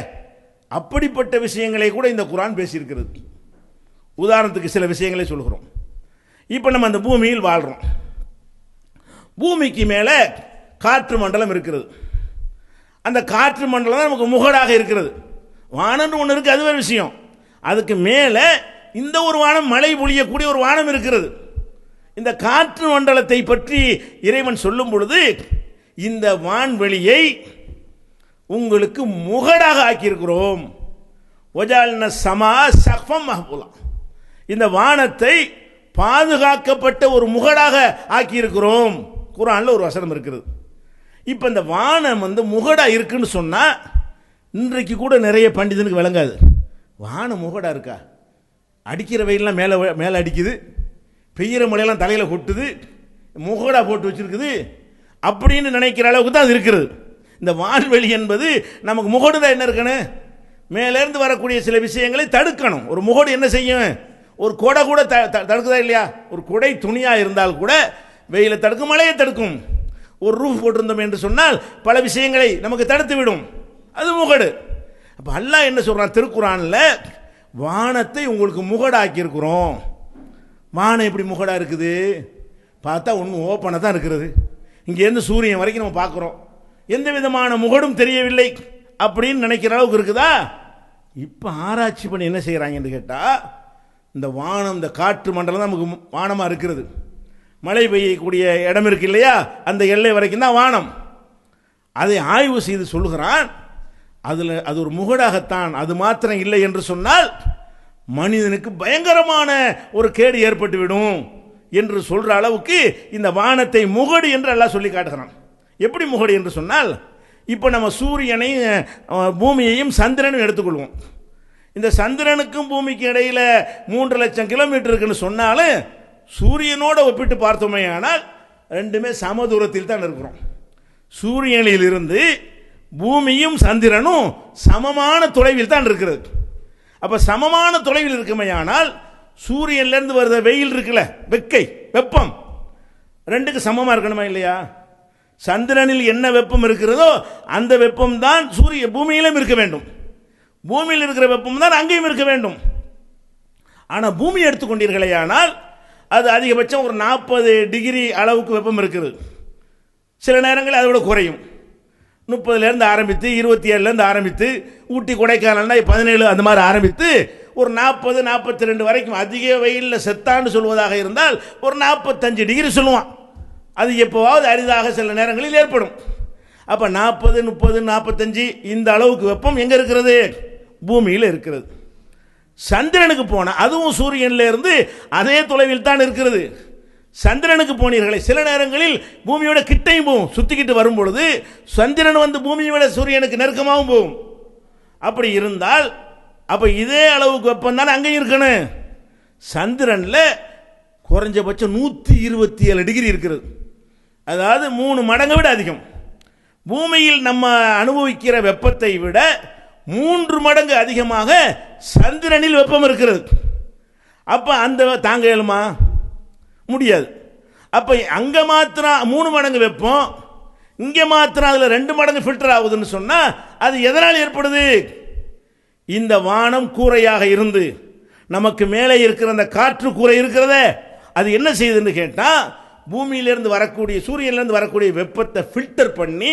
அப்படிப்பட்ட விஷயங்களை கூட இந்த குர்ஆன் பேசியிருக்கிறது. உதாரணத்துக்கு சில விஷயங்களை சொல்கிறோம். இப்போ நம்ம அந்த பூமியில் வாழ்கிறோம். பூமிக்கு மேலே காற்று மண்டலம் இருக்கிறது. அந்த காற்று மண்டலம் தான் நமக்கு முகடாக இருக்கிறது. வானம்னு ஒன்று இருக்குது, அது வேறு விஷயம். அதுக்கு மேலே இந்த ஒரு வானம், மழை பொழியக்கூடிய ஒரு வானம் இருக்கிறது. இந்த காற்று மண்டலத்தை பற்றி இறைவன் சொல்லும் பொழுது, இந்த வான்வெளியை உங்களுக்கு முகடாக ஆக்கியிருக்கிறோம். ஒஜால்ன சமா சஃபம் மஹ்பூலா, இந்த வானத்தை பாதுகாக்கப்பட்ட ஒரு முகடாக ஆக்கியிருக்கிறோம். குர்ஆன்ல ஒரு வசனம் இருக்கிறது. இப்போ இந்த வானம் முகடா இருக்குன்னு சொன்னால், இன்றைக்கு கூட நிறைய பண்டிதனுக்கு விளங்காது. வானம் முகடா இருக்கா? அடிக்கிற வெயிலாம் மேலே மேலே அடிக்குது, பெய்கிற மழையெல்லாம் தலையில் கொட்டுது, முகடா போட்டு வச்சிருக்குது அப்படின்னு நினைக்கிற அளவுக்கு தான் அது இருக்கிறது. இந்த வான்வெளி என்பது நமக்கு முகடு தான். என்ன இருக்கணும்? மேலேருந்து வரக்கூடிய சில விஷயங்களை தடுக்கணும். ஒரு முகடு என்ன செய்யும்? ஒரு கொடை கூட தடுக்குதா இல்லையா? ஒரு குடை துணியாக இருந்தால் கூட வெயிலை தடுக்கும், மழையை தடுக்கும். ஒரு ரூஃப் போட்டிருந்தோம் என்று சொன்னால் பல விஷயங்களை நமக்கு தடுத்து விடும். அது முகடு. அப்போ அல்லாஹ் என்ன சொல்கிறான் திருக்குர்ஆனில்? வானத்தை உங்களுக்கு முகடாக்கி இருக்கிறோம். வானம் எப்படி முகடா இருக்குது? பார்த்தா ஒன்றும் ஓப்பனாக தான் இருக்கிறது. இங்கேருந்து சூரியன் வரைக்கும் நம்ம பார்க்குறோம், எந்த விதமான முகடும் தெரியவில்லை அப்படின்னு நினைக்கிற அளவுக்கு இருக்குதா? இப்போ ஆராய்ச்சி பண்ணி என்ன செய்கிறாங்கன்னு கேட்டால், இந்த வானம், இந்த காற்று மண்டலம் தான் நமக்கு வானமாக இருக்கிறது. மழை பெய்யக்கூடிய இடம் இருக்கு இல்லையா, அந்த எல்லை வரைக்கும் தான் வானம். அதை ஆய்வு செய்து சொல்லுகிறான், அது ஒரு முகடாகத்தான். அது மாத்திரம் இல்லை என்று சொன்னால் மனிதனுக்கு பயங்கரமான ஒரு கேடு ஏற்பட்டுவிடும் என்று சொல்ற அளவுக்கு இந்த வானத்தை முகடு என்று அல்லாஹ் சொல்லி காட்டுகிறான். எப்படி முகடு என்று சொன்னால், இப்போ நம்ம சூரியனையும் பூமியையும் சந்திரனும் எடுத்துக்கொள்வோம். இந்த சந்திரனுக்கும் பூமிக்கு இடையில் 3 லட்சம் கிலோமீட்டர் இருக்குன்னு சொன்னாலும், சூரியனோட ஒப்பிட்டு பார்த்தோமே ஆனால் ரெண்டுமே சம தூரத்தில் தான் இருக்கிறோம். சூரியனில் இருந்து பூமியும் சந்திரனும் சமமான தொலைவில் தான் இருக்கிறது. அப்போ சமமான தொலைவில் இருக்குமே ஆனால் சூரியன்லேருந்து வருத வெயில் இருக்குல்ல, வெப்பம் ரெண்டுக்கு சமமாக இருக்கணுமா இல்லையா? சந்திரனில் என்ன வெப்பம் இருக்கிறதோ அந்த வெப்பம் தான் பூமியிலும் இருக்க வேண்டும். பூமியில் இருக்கிற வெப்பம் தான் அங்கேயும் இருக்க வேண்டும். ஆனால் பூமி எடுத்துக்கொண்டீர்களே ஆனால் அது அதிகபட்சம் ஒரு 40 டிகிரி அளவுக்கு வெப்பம் இருக்குது. சில நேரங்களில் அதை விட குறையும். 30லேருந்து ஆரம்பித்து 27லேருந்து ஆரம்பித்து ஊட்டி கொடைக்கானல்னா 17 அந்த மாதிரி ஆரம்பித்து ஒரு 40 42 வரைக்கும் அதிக வெயிலில் செத்தான்னு சொல்வதாக இருந்தால் ஒரு 45 டிகிரி சொல்லுவான். அது எப்போவாவது அரிதாக சில நேரங்களில் ஏற்படும். அப்போ 40 30 45 இந்த அளவுக்கு வெப்பம் எங்கே இருக்கிறது? பூமியில் இருக்கிறது. சந்திரனுக்கு போனால் அதுவும் சூரியனில் இருந்து அதே தொலைவில் தான் இருக்கிறது. சந்திரனுக்கு போனீர்களே, சில நேரங்களில் பூமியோட கிட்டையும் போகும். சுற்றிக்கிட்டு வரும் பொழுது சந்திரன் பூமியை விட சூரியனுக்கு நெருக்கமாகவும் போகும். அப்படி இருந்தால் அப்போ இதே அளவுக்கு வெப்பம் தானே அங்கேயும் இருக்கணும். சந்திரனில் குறைஞ்சபட்சம் 127 டிகிரி இருக்கிறது. அதாவது 3 மடங்கை விட அதிகம். பூமியில் நம்ம அனுபவிக்கிற வெப்பத்தை விட 3 மடங்கு அதிகமாக சந்திரனில் வெப்பம் இருக்கிறது. அப்போ அந்த தாங்க இயலுமா? முடியாது. அப்போ அங்கே மாத்திரம் 3 மடங்கு வெப்பம், இங்கே மாத்திரம் அதில் 2 மடங்கு ஃபில்டர் ஆகுதுன்னு சொன்னால் அது எதனால் ஏற்படுது? இந்த வானம் கூரையாக இருந்து நமக்கு மேலே இருக்கிற அந்த காற்று கூரை இருக்கிறதே, அது என்ன செய்யுதுன்னு கேட்டால் பூமியிலிருந்து வரக்கூடிய சூரியனிலிருந்து வரக்கூடிய வெப்பத்தை ஃபில்டர் பண்ணி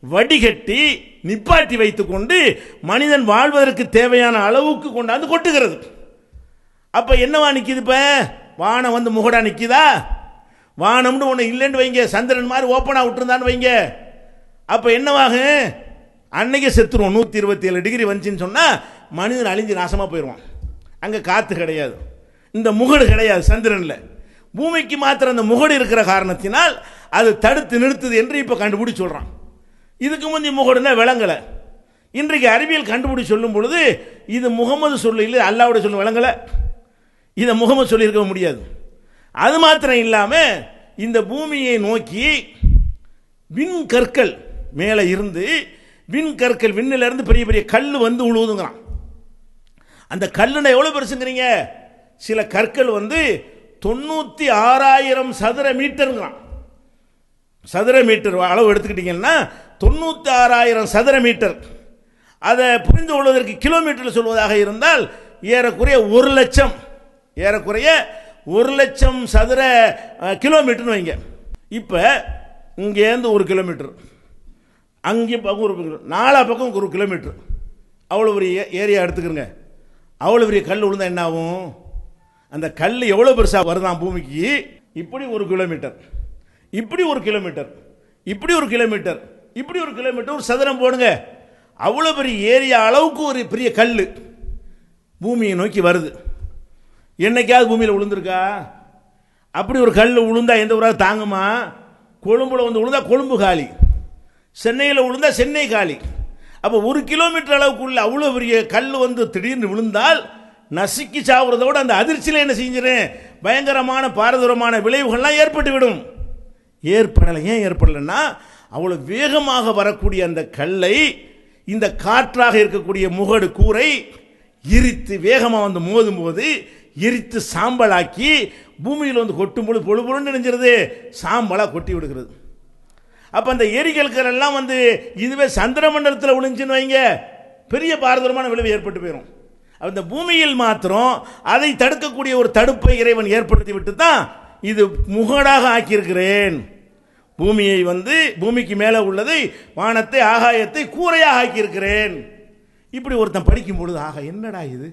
வடிகட்டி நிப்பாட்டி வைத்துக்கொண்டு மனிதன் வாழ்வதற்கு தேவையான அளவுக்கு கொண்டாந்து கொட்டுகிறது. அப்போ என்னவா நிற்கிது? இப்போ வானம் வந்து முகடா நிற்கிதா? வானம்னு ஒன்று இல்லைன்னு வைங்க, சந்திரன் மாதிரி ஓப்பனாக விட்டுருந்தான்னு வைங்க, அப்போ என்னவாகும்? அன்னைக்கே செத்துருவோம். 127 டிகிரி வந்துச்சுன்னு சொன்னால் மனிதன் அழிஞ்சு நாசமாக போயிடுவான். அங்கே காற்று கிடையாது, இந்த முகடு கிடையாது சந்திரனில். பூமிக்கு மாத்திரம் அந்த முகடு இருக்கிற காரணத்தினால் அது தடுத்து நிறுத்துது என்று இப்போ கண்டுபிடிச்சு சொல்கிறான். இதுக்கு முந்தைய முகடுனா விளங்கலை. இன்றைக்கு அறிவியல் கண்டுபிடிச்சு சொல்லும் பொழுது இது முகமது சொல்லு இல்லை, அல்லாவுடைய சொல்லு விளங்கலை, இதை முகமது சொல்லியிருக்க முடியாது. அது மாத்திரம் இல்லாமல் இந்த பூமியை நோக்கி விண்கற்கள் மேலே இருந்து விண்கற்கள் விண்ணிலிருந்து பெரிய பெரிய கல் வந்து உழுவுதுங்கிறான். அந்த கல்லுனா எவ்வளோ பெருசுங்கிறீங்க? சில கற்கள் வந்து 96,000 சதுர மீட்டருங்கிறான். சதுர மீட்டர் அளவு எடுத்துக்கிட்டீங்கன்னா 96,000 சதுர மீட்டர். அதை புரிந்து கொள்வதற்கு கிலோமீட்டரில் சொல்வதாக இருந்தால் ஏறக்குறைய 1,00,000, ஏறக்குறைய 1,00,000 சதுர கிலோமீட்டர்னு வைங்க. இப்போ இங்கேருந்து 1 கிலோமீட்டர், அங்கே பக்கம் 1 கிலோமீட்டர், 4 பக்கம் 1 கிலோமீட்டர், அவ்வளோ பெரிய ஏரியா எடுத்துக்கிறங்க. அவ்வளோ பெரிய கல் விழுந்தால் என்ன ஆகும்? அந்த கல் எவ்வளோ பெருசாக வருதான் பூமிக்கு? இப்படி 1 கிலோமீட்டர், இப்படி 1 கிலோமீட்டர், இப்படி 1 கிலோமீட்டர், இப்படி 1 கிலோமீட்டர், ஒரு சதுரம் போடுங்க. அவ்வளோ பெரிய ஏரியா அளவுக்கு ஒரு பெரிய கல் பூமியை நோக்கி வருது. என்னைக்காவது பூமியில் விழுந்திருக்கா? அப்படி ஒரு கல் விழுந்தா எந்த ஊராக தாங்குமா? கொழும்புல வந்து விழுந்தா கொழும்பு காலி, சென்னையில் விழுந்தா சென்னை காலி. அப்போ 1 கிலோமீட்டர் அளவுக்குள்ள அவ்வளோ பெரிய கல் வந்து திடீர்னு விழுந்தால் நசுக்கி சாவுறதோடு அந்த அதிர்ச்சியில் என்ன செஞ்சிடறேன்? பயங்கரமான பாரதூரமான விளைவுகள்லாம் ஏற்பட்டுவிடும். ஏற்படலை. ஏன் ஏற்படலைன்னா அவ்வளோ வேகமாக வரக்கூடிய அந்த கல்லை இந்த காற்றாக இருக்கக்கூடிய முகடு கூரை எரித்து வேகமாக வந்து மோதும் போது எரித்து சாம்பலாக்கி பூமியில் வந்து கொட்டும் பொழுது பொழு பொழுன்னு நினைஞ்சிருது, சாம்பலாக கொட்டி விடுகிறது. அப்போ அந்த எரிகல்கள் எல்லாம் வந்து இதுவே சந்திர மண்டலத்தில் விழுந்துச்சுன்னு வைங்க, பெரிய பாரதூரமான விளைவு ஏற்பட்டு போயிடும். அந்த பூமியில் மாத்திரம் அதை தடுக்கக்கூடிய ஒரு தடுப்பை இறைவன் ஏற்படுத்தி விட்டு தான் இது முகடாக ஆக்கியிருக்கிறேன். பூமியை வந்து பூமிக்கு மேலே உள்ளதை வானத்தை ஆகாயத்தை கூரையாக ஆக்கியிருக்கிறேன். இப்படி ஒருத்தன் படிக்கும் பொழுது ஆக என்னடா இது,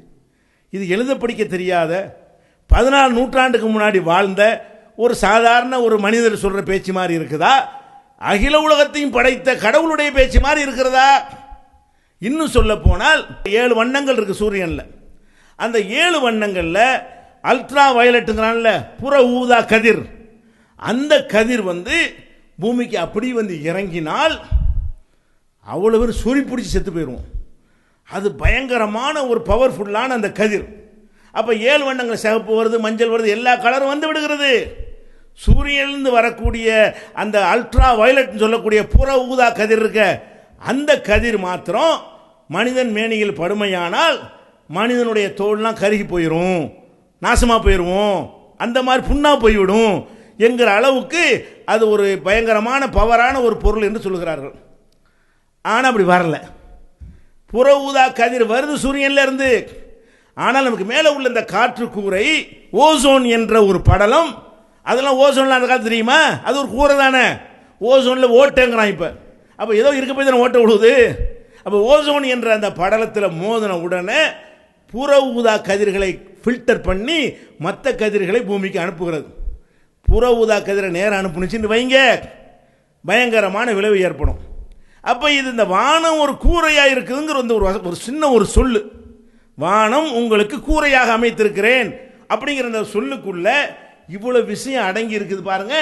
இது எழுத படிக்க தெரியாத 14 நூற்றாண்டுக்கு முன்னாடி வாழ்ந்த ஒரு சாதாரண ஒரு மனிதர் சொல்கிற பேச்சு மாதிரி இருக்குதா? அகில உலகத்தையும் படைத்த கடவுளுடைய பேச்சு மாதிரி இருக்கிறதா? இன்னும் சொல்ல போனால் 7 வண்ணங்கள் இருக்கு சூரியனில். அந்த 7 வண்ணங்களில் அல்ட்ரா வயலட்டுங்கிறான்ல, புற ஊதா கதிர், அந்த கதிர் வந்து பூமிக்கு அப்படி வந்து இறங்கினால் அவ்வளோ பேர் சொறி பிடிச்சி செத்து போயிடுவோம். அது பயங்கரமான ஒரு பவர்ஃபுல்லான அந்த கதிர். அப்போ 7 வண்ணங்கள், சிவப்பு வருது, மஞ்சள் வருது, எல்லா கலரும் வந்து விடுகிறது. சூரியனிலிருந்து வரக்கூடிய அந்த அல்ட்ரா வயலட் சொல்லக்கூடிய புற ஊதா கதிர் இருக்க, அந்த கதிர் மாத்திரம் மனிதன் மேனியில் படுமையானால் மனிதனுடைய தோல்லாம் கருகி போயிடும், நாசமாக போயிடுவோம், அந்த மாதிரி புண்ணா போய்விடும் என்கிற அளவுக்கு அது ஒரு பயங்கரமான பவரான ஒரு பொருள் என்று சொல்கிறார்கள். ஆனால் அப்படி வரல. புற ஊதா கதிர் வருது சூரியன்ல இருந்து. ஆனால் நமக்கு மேலே உள்ள இந்த காற்று கூரை ஓசோன் என்ற ஒரு படலம், அதெல்லாம் ஓசோன்லாம் அந்த காலத்து தெரியுமா? அது ஒரு கூரை தானே. ஓசோனில் ஓட்டைங்கிறான் இப்போ. அப்போ ஏதோ இருக்க போய் தானே ஓட்டை விழுவுது. அப்போ ஓசோன் என்ற அந்த படலத்தில் மோதின உடனே புற ஊதா கதிர்களை ஃபில்டர் பண்ணி மற்ற கதிர்களை பூமிக்கு அனுப்புகிறது. புற ஊதா கதிரை நேரம் அனுப்புனுச்சுன்னு வைங்க, பயங்கரமான விளைவு ஏற்படும். அப்போ இது இந்த வானம் ஒரு கூரையாக இருக்குதுங்கிற ஒரு சின்ன ஒரு சொல்லு, வானம் உங்களுக்கு கூரையாக அமைத்திருக்கிறேன் அப்படிங்கிற அந்த சொல்லுக்குள்ள இவ்வளவு விஷயம் அடங்கி இருக்குது பாருங்க.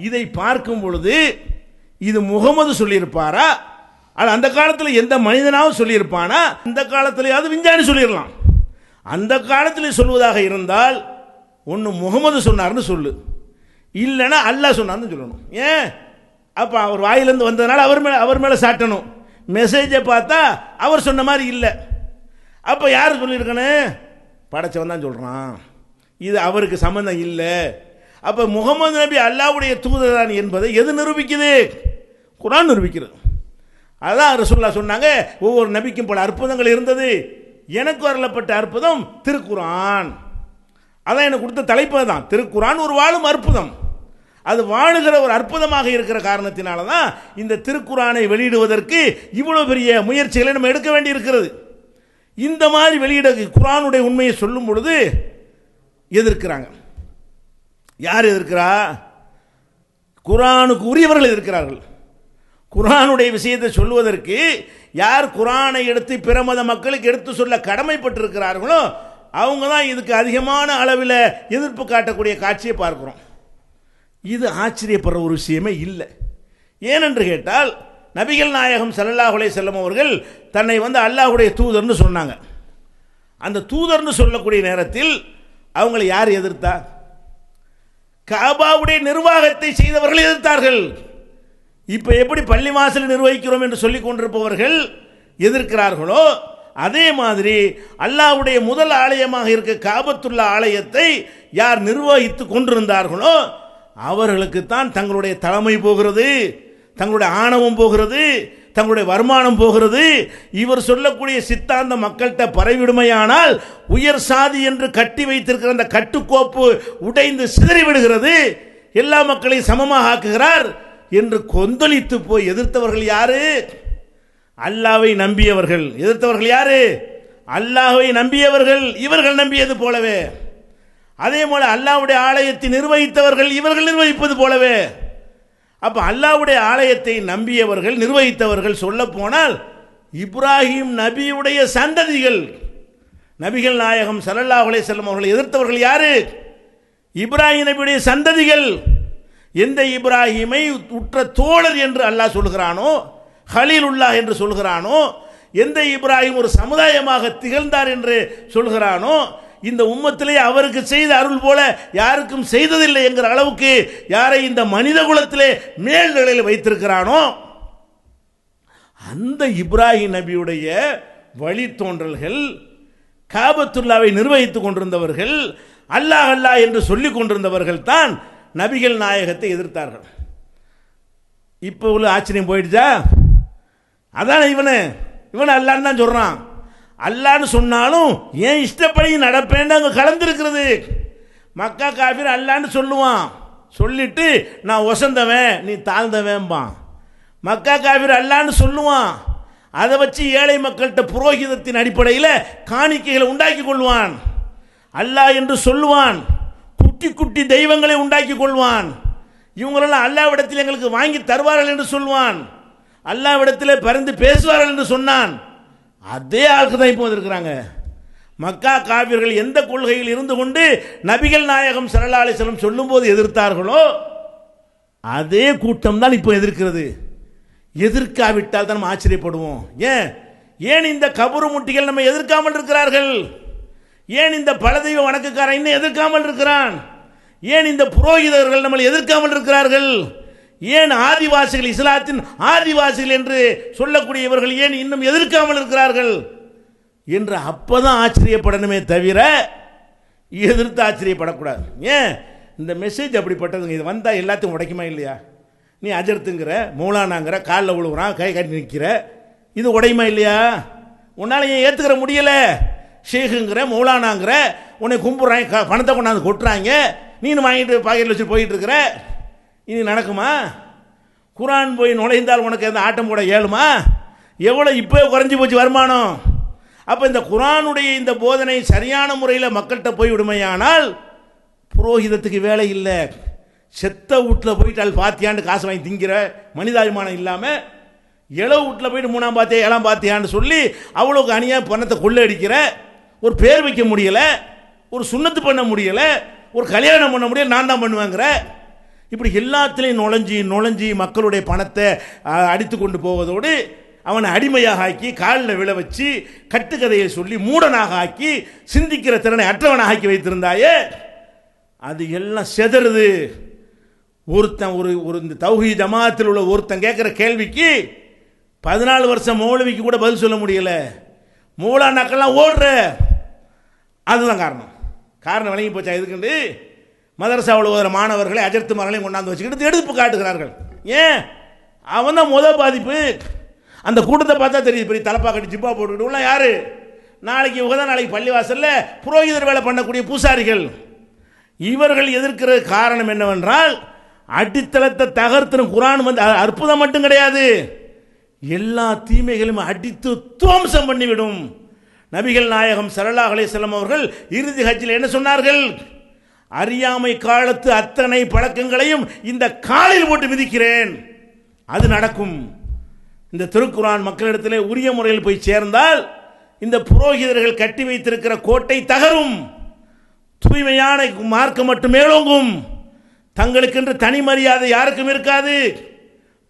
இதை பார்க்கும் பொழுது இது முகமது சொல்லியிருப்பாரா, அந்த காலத்தில் எந்த மனிதனாவது சொல்லியிருப்பானா? இந்த காலத்திலேயாவது விஞ்ஞானி சொல்லிடலாம். அந்த காலத்தில் சொல்வதாக இருந்தால் ஒன்று முகமது சொன்னார்னு சொல்லு, இல்லைன்னா அல்லாஹ் சொன்னார்னு சொல்லணும். ஏன் அப்போ அவர் வாயிலேருந்து வந்ததுனால அவர் மேலே சாட்டணும். மெசேஜை பார்த்தா அவர் சொன்ன மாதிரி இல்லை. அப்போ யார் சொல்லியிருக்கணும்? படைச்சவன் தான் சொல்கிறான், இது அவருக்கு சம்மந்தம் இல்லை. அப்போ முகமது நபி அல்லாஹ்வுடைய தூதர் தான் என்பதை எது நிரூபிக்குது? குர்ஆன் நிரூபிக்கிறது. அதான் ரசூலுல்லாஹ் சொன்னாங்க, ஒவ்வொரு நபிக்கும் பல அற்புதங்கள் இருந்தது, எனக்கு வரலப்பட்ட அற்புதம் திருக்குர்ஆன். அதான் எனக்கு கொடுத்த தலைப்பு தான். திருக்குர்ஆன் ஒரு வாழும் அற்புதம். அது வாழுகிற ஒரு அற்புதமாக இருக்கிற காரணத்தினால தான் இந்த திருக்குர்ஆனை வெளியிடுவதற்கு இவ்வளவு பெரிய முயற்சிகளை நம்ம எடுக்க வேண்டி இருக்கிறது. இந்த மாதிரி வெளியிட குர்ஆனுடைய உண்மையை சொல்லும் பொழுது எதிர்க்கிறாங்க. யார் எதிர்க்கிறா? குர்ஆனுக்கு உரியவர்கள் எதிர்க்கிறார்கள். குர்ஆனுடைய விஷயத்தை சொல்வதற்கு யார் குர்ஆனை எடுத்து பிற மத மக்களுக்கு எடுத்து சொல்ல கடமைப்பட்டிருக்கிறார்களோ அவங்க தான் இதுக்கு அதிகமான அளவில் எதிர்ப்பு காட்டக்கூடிய காட்சியை பார்க்கிறோம். இது ஆச்சரியப்படுற ஒரு விஷயமே இல்லை. ஏனென்று கேட்டால், நபிகள் நாயகம் ஸல்லல்லாஹு அலைஹி வஸல்லம் அவர்கள் தன்னை அல்லாஹ்வுடைய தூதர்னு சொன்னாங்க. அந்த தூதர்னு சொல்லக்கூடிய நேரத்தில் அவங்களை யார் எதிர்த்தா? காபாவுடைய நிர்வாகத்தை செய்தவர்கள் எதிர்த்தார்கள். இப்போ எப்படி பள்ளி வாசல் நிர்வகிக்கிறோம் என்று சொல்லிக் கொண்டிருப்பவர்கள் எதிர்க்கிறார்களோ, அதே மாதிரி அல்லாஹ்வுடைய முதல் ஆலயமாக இருக்க காபத்துல்லா ஆலயத்தை யார் நிர்வகித்து கொண்டிருந்தார்களோ அவர்களுக்கு தான் தங்களுடைய தலைமை போகிறது, தங்களுடைய ஆணவம் போகிறது, தங்களுடைய வருமானம் போகிறது. இவர் சொல்லக்கூடிய சித்தாந்த மக்கள்கிட்ட பரவிடுமையானால் உயர் சாதி என்று கட்டி வைத்திருக்கிற அந்த கட்டுக்கோப்பு உடைந்து சிதறிவிடுகிறது, எல்லா மக்களையும் சமமாக ஆக்குகிறார் என்று கொந்தளித்து போய் எதிர்த்தவர்கள் யாரு? அல்லாஹ்வை நம்பியவர்கள். எதிர்த்தவர்கள் யாரு? அல்லாஹ்வை நம்பியவர்கள். இவர்கள் நம்பியது போலவே, அதே போல அல்லாஹ்வுடைய ஆலயத்தை நிர்வகித்தவர்கள் இவர்கள் நிர்வகிப்பது போலவே. அப்ப அல்லாஹ்வுடைய ஆலயத்தை நம்பியவர்கள் நிர்வகித்தவர்கள் சொல்ல போனால் இப்ராஹிம் நபியுடைய சந்ததிகள். நபிகள் நாயகம் ஸல்லல்லாஹு அலைஹி வஸல்லம் அவர்களை எதிர்த்தவர்கள் யாரு? இப்ராஹிம் நபியுடைய சந்ததிகள். எந்த இப்ராஹிமை உற்ற தோழர் என்று அல்லாஹ் சொல்கிறானோ, ஹலீலுல்லாஹ் என்று சொல்கிறானோ, எந்த இப்ராஹிம் ஒரு சமுதாயமாக திகழ்ந்தார் என்று சொல்கிறானோ, இந்த உம்மத்திலே அவருக்கு செய்த அருள் போல யாருக்கும் செய்ததில்லை என்கிற அளவுக்கு யாரை இந்த மனித குலத்திலே மேல்நிலையில் வைத்திருக்கிறானோ அந்த இப்ராஹிம் நபியுடைய வழித்தோன்றல்கள், காபத்துல்லாவை நிர்வகித்துக் கொண்டிருந்தவர்கள், அல்லாஹ் அல்லாஹ் என்று சொல்லிக் கொண்டிருந்தவர்கள் தான் நபிகள் நாயகத்தை எதிர்த்தார்கள். இப்போ உள்ள ஆச்சரியம் போயிடுச்சா? அதான் இவன் அல்லான்னு தான் சொல்றான். அல்லான்னு சொன்னாலும் ஏன் இஷ்டப்படி நடப்பேன்னு அங்கே கலந்துருக்கிறது. மக்கா காஃபிர் அல்லான்னு சொல்லுவான், சொல்லிட்டு நான் ஒசந்தவன் நீ தாழ்ந்தவன்பான். மக்கா காஃபிர் அல்லான்னு சொல்லுவான், அதை வச்சு ஏழை மக்கள்கிட்ட புரோகிதத்தின் அடிப்படையில் காணிக்கைகளை உண்டாக்கி கொள்வான். அல்லாஹ் என்று சொல்லுவான், குட்டி குட்டி தெய்வங்களை உண்டாக்கி கொள்வான். இவங்களெல்லாம் அல்லாஹ்விடத்தில் எங்களுக்கு வாங்கி தருவார்கள் என்று சொல்வான், அல்லாஹ்விடத்தில் பரிந்து பேசுவார்கள் என்று சொன்னான். அதே ஆளுக்கு தான் இப்போ இருக்கிறாங்க. மக்கா காவிர்கள் எந்த கொள்கையில் இருந்து கொண்டு நபிகள் நாயகம் ஸல்லல்லாஹு அலைஹி வஸல்லம் சொல்லும் போது எதிர்த்தார்களோ அதே கூட்டம் தான் இப்போ எதிர்க்கிறது. எதிர்க்காவிட்டால் தான் நம்ம ஆச்சரியப்படுவோம். ஏன் இந்த கபரு முட்டிகள் நம்ம எதிர்க்காமல் இருக்கிறார்கள்? ஏன் இந்த பலதெய்வ வணக்கக்காரன் இன்னும் எதிர்க்காமல் இருக்கிறான்? ஏன் இந்த புரோகிதர்கள் நம்மளை எதிர்க்காமல் இருக்கிறார்கள்? ஏன் ஆதிவாசிகள், இஸ்லாத்தின் ஆதிவாசிகள் என்று சொல்லக்கூடியவர்கள் ஏன் இன்னும் எதிர்க்காமல் இருக்கிறார்கள் என்று அப்பதான் ஆச்சரியப்படணுமே தவிர எதிர்த்து ஆச்சரியப்படக்கூடாது. ஏன் இந்த மெசேஜ் அப்படிப்பட்டதுங்க. இது வந்தால் எல்லாத்தையும் உடைக்குமா இல்லையா? நீ அஜர்த்துங்கிற, மௌலானாங்கிற, காலில் விழுவுறான், கை கட்டி நிற்கிற, இது உடையுமா இல்லையா? உன்னால் ஏன் ஏற்றுக்கிற முடியலை? ஷேகுங்கிற, மௌலானாங்கிற, உன்னை கும்பிட்றாங்க, பணத்தை கொண்டாந்து கொட்டுறாங்க, நீனு வாங்கிட்டு பாக்கெட்டில் வச்சு போயிட்டு இருக்கிற, இது நடக்குமா? குர்ஆன் போய் நுழைந்தால் உனக்கு அந்த ஆட்டம் போட இயலுமா? எவ்வளோ இப்போ குறைஞ்சி போச்சு வருமானம். அப்போ இந்த குர்ஆனுடைய இந்த போதனை சரியான முறையில் மக்கள்கிட்ட போய் விடுமையானால் புரோகிதத்துக்கு வேலை இல்லை. செத்த வீட்டில் போயிட்டு பாத்தியான்னு காசு வாங்கி திங்கிற மனிதாபிமானம் இல்லாமல் இளவு வீட்டில் போயிட்டு 3ஆம் பாத்தியா 7ஆம் பாத்தியான்னு சொல்லி அவ்வளோக்கு அணியாக பணத்தை கொள்ளடிக்கிற, ஒரு பேர் வைக்க முடியலை, ஒரு சுண்ணத்து பண்ண முடியலை, ஒரு கல்யாணம் பண்ண முடியல, நான் தான் பண்ணுவேங்கிற, இப்படி எல்லாத்திலையும் நுழைஞ்சி மக்களுடைய பணத்தை அடித்து கொண்டு போவதோடு அவனை அடிமையாக ஆக்கி காலில் விழ வச்சு கட்டுக்கதையை சொல்லி மூடனாக ஆக்கி சிந்திக்கிற திறனை அற்றவனாக ஆக்கி வைத்திருந்தாயே அது எல்லாம் செதறுது. ஒருத்தன் ஒரு இந்த தௌஹீத் ஜமாத்தில் உள்ள ஒருத்தன் கேட்குற கேள்விக்கு 14 வருஷம் மௌலவிக்கு கூட பதில் சொல்ல முடியல. மூலானாக்கெல்லாம் ஓடுற. அதுதான் காரணம் விளங்கி போச்சா? இதுக்குண்டு மதரசாவில் ஓதுற மாணவர்களை அஜர்த்துமார்களையும் கொண்டாந்து வச்சுக்கிட்டு எடுப்பு காட்டுகிறார்கள். ஏன்? அவன் தான் முதல் பாதிப்பு. அந்த கூட்டத்தை பார்த்தா தெரியுது. பெரிய தலப்பா கட்டி ஜிப்பா போட்டுக்கிட்டு உள்ள யாரு? நாளைக்கு இவங்க தான் நாளைக்கு பள்ளிவாசலில் புரோகிதர் வேலை பண்ணக்கூடிய பூசாரிகள். இவர்கள் எதிர்க்கிற காரணம் என்னவென்றால், அடித்தளத்தை தகர்த்தும் குர்ஆன் வந்து அற்புதம் மட்டும் கிடையாது, எல்லா தீமைகளும் அடித்து துவம்சம் பண்ணிவிடும். நபிகள் நாயகம் ஸல்லல்லாஹு அலைஹி வஸல்லம் அவர்கள் இறுதி ஹஜ்ஜில் என்ன சொன்னார்கள்? அறியாமை காலத்து அத்தனை பழக்கங்களையும் இந்த காலில் போட்டு மிதிக்கிறேன். அது நடக்கும். இந்த திருக்குர்ஆன் மக்களிடத்திலே உரிய முறையில் போய் சேர்ந்தால் இந்த புரோகிதர்கள் கட்டி வைத்திருக்கிற கோட்டை தகரும். தூய்மையான மார்க்கம் மட்டும் மேலோங்கும். தங்களுக்கென்று தனி மரியாதை யாருக்கும் இருக்காது.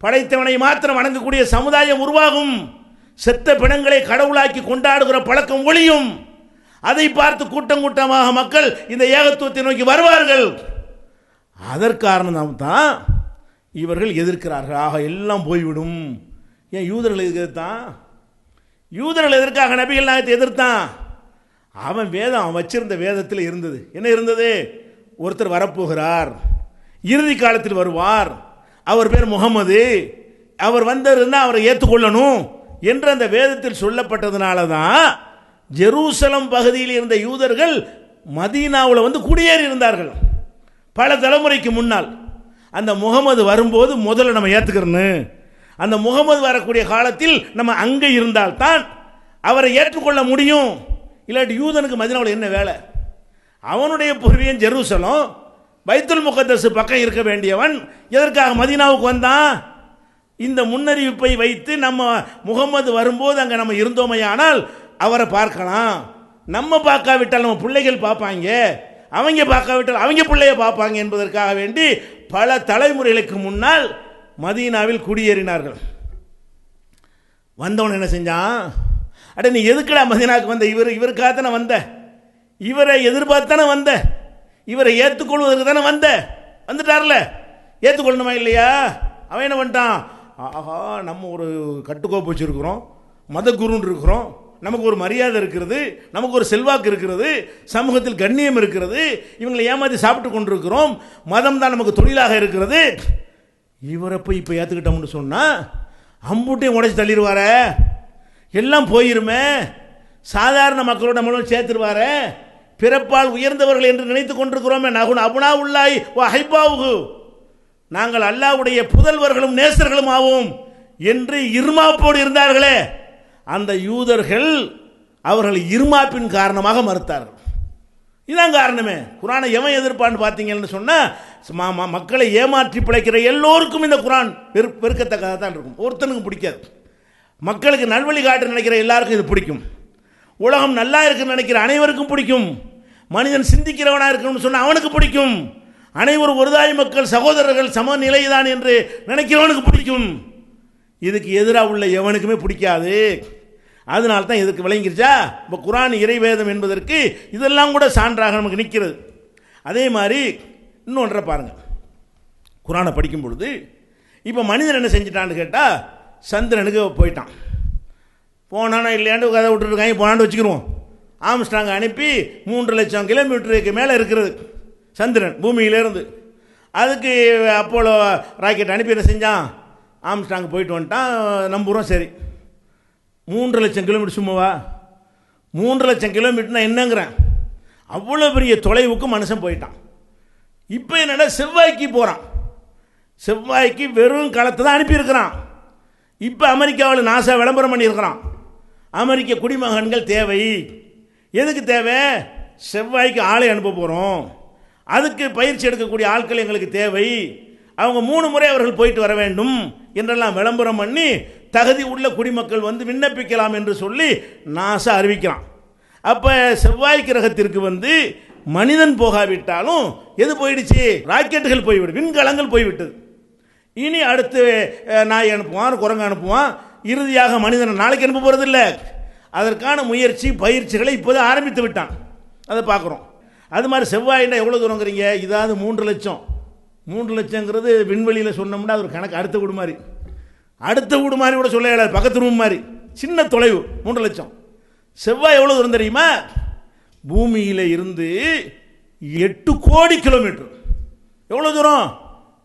படைத்தவனை மாத்திரம் வணங்கக்கூடிய சமுதாயம் உருவாகும். செத்த பிணங்களை கடவுளாக்கி கொண்டாடுகிற பழக்கம் ஒழியும். அதை பார்த்து கூட்டம் கூட்டமாக மக்கள் இந்த ஏகத்துவத்தை நோக்கி வருவார்கள். அதற்காரணம் தான் இவர்கள் எதிர்க்கிறார்கள். ஆக எல்லாம் போய்விடும். ஏன் யூதர்கள் எதிர்த்தான்? யூதர்கள் எதற்காக நபிகள் நாயகத்தை எதிர்த்தான்? அவன் வச்சிருந்த வேதத்தில் இருந்தது. என்ன இருந்தது? ஒருத்தர் வரப்போகிறார், இறுதி காலத்தில் வருவார், அவர் பேர் முகமது, அவர் வந்தாருன்னா அவரை ஏற்றுக்கொள்ளணும் என்று அந்த வேதத்தில் சொல்லப்பட்டதுனால தான் ஜெருசலம் பகுதியில் இருந்த யூதர்கள் மதீனாவில் வந்து குடியேறி இருந்தார்கள். பல தலைமுறைக்கு முன்னால் அந்த முகமது வரும்போது முதல்ல நம்ம ஏற்றுக்கிறோன்னு, அந்த முகமது வரக்கூடிய காலத்தில் நம்ம அங்கே இருந்தால்தான் அவரை ஏற்றுக்கொள்ள முடியும். இல்லாட்டி யூதனுக்கு மதீனாவில் என்ன வேலை? அவனுடைய பூர்வீகம் ஜெருசலம், பைத்துல் முகத்தஸ் பக்கம் இருக்க வேண்டியவன் எதற்காக மதீனாவுக்கு வந்தான்? இந்த முன்னறிவிப்பை வைத்து நம்ம முகமது வரும்போது அங்கே நம்ம இருந்தோமையானால் அவரை பார்க்கலாம். நம்ம பார்க்காவிட்டால் நம்ம பிள்ளைகள் பார்ப்பாங்க, அவங்க பார்க்காவிட்டால் அவங்க பிள்ளைய பார்ப்பாங்க என்பதற்காக வேண்டி பல தலைமுறைகளுக்கு முன்னால் மதீனாவில் குடியேறினார்கள். வந்தவன் என்ன செஞ்சான்? அட நீ எதுக்குடா மதீனாவுக்கு வந்த? இவருக்காக தானே வந்த, இவரை எதிர்பார்த்து தானே வந்த, இவரை ஏற்றுக்கொள்வதற்கு தானே வந்துட்டார்ல, ஏற்றுக்கொள்ளணுமா இல்லையா? அவன் என்ன பண்ணிட்டான்? ஆஹா, நம்ம ஒரு கட்டுக்கோப்பு வச்சுருக்கிறோம், மத குருன்னு இருக்கிறோம், நமக்கு ஒரு மரியாதை இருக்கிறது, நமக்கு ஒரு செல்வாக்கு இருக்கிறது, சமூகத்தில் கண்ணியம் இருக்கிறது, இவங்களை ஏமாற்றி சாப்பிட்டு கொண்டிருக்கிறோம், மதம் தான் நமக்கு தொழிலாக இருக்கிறது. இவரை போய் இப்போ ஏற்றுக்கிட்டோம்னு சொன்னால் அம்பூட்டையும் உடைச்சி தள்ளிடுவார, எல்லாம் போயிருமே, சாதாரண மக்களோட நம்மளும் சேர்த்துருவார, பிறப்பால் உயர்ந்தவர்கள் என்று நினைத்து கொண்டிருக்கிறோமே. நகுன் அபுனா உள்ளாய் ஹைபாவுகு, நாங்கள் அல்லாஹ்வுடைய புதல்வர்களும் நேசர்களும் ஆவோம் என்று இருமாப்போடு இருந்தார்களே, அந்த யூதர்கள் அவர்கள் இருமாப்பின் காரணமாக மறுத்தார்கள். இதுதான் காரணமே. குர்ஆனை எவன் எதிர்ப்பான்னு பார்த்தீங்கன்னு சொன்னால் மக்களை ஏமாற்றி பிழைக்கிற எல்லோருக்கும் இந்த குர்ஆன் வெறுக்கத்தக்கதாக தான் இருக்கும். ஒருத்தனுக்கு பிடிக்காது. மக்களுக்கு நல்வழி காட்ட நினைக்கிற எல்லாருக்கும் இது பிடிக்கும். உலகம் நல்லா இருக்குன்னு நினைக்கிற அனைவருக்கும் பிடிக்கும். மனிதன் சிந்திக்கிறவனாக இருக்கணும்னு சொன்னால் அவனுக்கு பிடிக்கும். அனைவரும் ஒருதாய் மக்கள் சகோதரர்கள் சமநிலைதான் என்று நினைக்கிறவனுக்கு பிடிக்கும். இதுக்கு எதிராக உள்ள எவனுக்குமே பிடிக்காது. அதனால தான் இதுக்கு விளங்கிருச்சா? இப்போ குர்ஆன் இறைவேதம் என்பதற்கு இதெல்லாம் கூட சான்றாக நமக்கு நிற்கிறது. அதே மாதிரி இன்னொன்றை பாருங்கள். குர்ஆனை படிக்கும் பொழுது இப்போ மனிதன் என்ன செஞ்சிட்டான்னு கேட்டால், சந்திரனுக்கு போயிட்டான். போனானா இல்லையாண்டு கதை விட்டுருக்காங்க, போனான்னு வச்சுக்கிடுவோம். ஆம்ஸ்ட்ராங் அனுப்பி 3 லட்சம் கிலோமீட்டருக்கு மேலே இருக்கிறது சந்திரன் பூமியிலேருந்து. அதுக்கு அப்போலோ ராக்கெட் அனுப்பி என்ன செஞ்சான்? ஆம்ஸ்ட்ராங் போயிட்டு வந்துட்டான், நம்புகிறோம். சரி, 3 லட்சம் கிலோமீட்டர் சும்மாவா? 3 லட்சம் கிலோமீட்டர்னா என்னங்கிறேன். அவ்வளோ பெரிய தொலைவுக்கு மனுஷன் போயிட்டான். இப்போ என்னடா செவ்வாய்க்கு போகிறான். செவ்வாய்க்கு வெறும் களத்தை தான் அனுப்பியிருக்கிறான். இப்போ அமெரிக்காவில் நாசா விளம்பரம் பண்ணியிருக்கிறான், அமெரிக்க குடிமகன்கள் தேவை. எதுக்கு தேவை? செவ்வாய்க்கு ஆளை அனுப்ப போகிறோம், அதுக்கு பயிற்சி எடுக்கக்கூடிய ஆட்கள் எங்களுக்கு தேவை, அவங்க 3 முறை அவர்கள் போயிட்டு வர வேண்டும் என்றெல்லாம் விளம்பரம் பண்ணி தகுதி உள்ள குடிமக்கள் வந்து விண்ணப்பிக்கலாம் என்று சொல்லி நாசா அறிவிக்கிறான். அப்போ செவ்வாய் கிரகத்திற்கு வந்து மனிதன் போகாவிட்டாலும் எது போயிடுச்சு? ராக்கெட்டுகள் போய்விடும், விண்கலங்கள் போய்விட்டது. இனி அடுத்து நாய் அனுப்புவான், குரங்கு அனுப்புவான், இறுதியாக மனிதனை நாளைக்கு அனுப்ப போகிறதில்ல. அதற்கான முயற்சி பயிற்சிகளை இப்போது ஆரம்பித்து விட்டான். அதை பார்க்குறோம். அது மாதிரி செவ்வாயின்னா எவ்வளோ தூரங்கிறீங்க? இதாவது 3 லட்சம் 3 லட்சங்கிறது விண்வெளியில் சொன்னோம்னா அது ஒரு கணக்கு. அடுத்த வீடு மாதிரி, அடுத்த வீடு மாதிரி கூட சொல்ல இயலாது, பக்கத்து ரூம் மாதிரி சின்ன தொலைவு 3 லட்சம். செவ்வாய் எவ்வளோ தூரம் தெரியுமா? பூமியில் இருந்து 8 கோடி கிலோமீட்டர். எவ்வளோ தூரம்?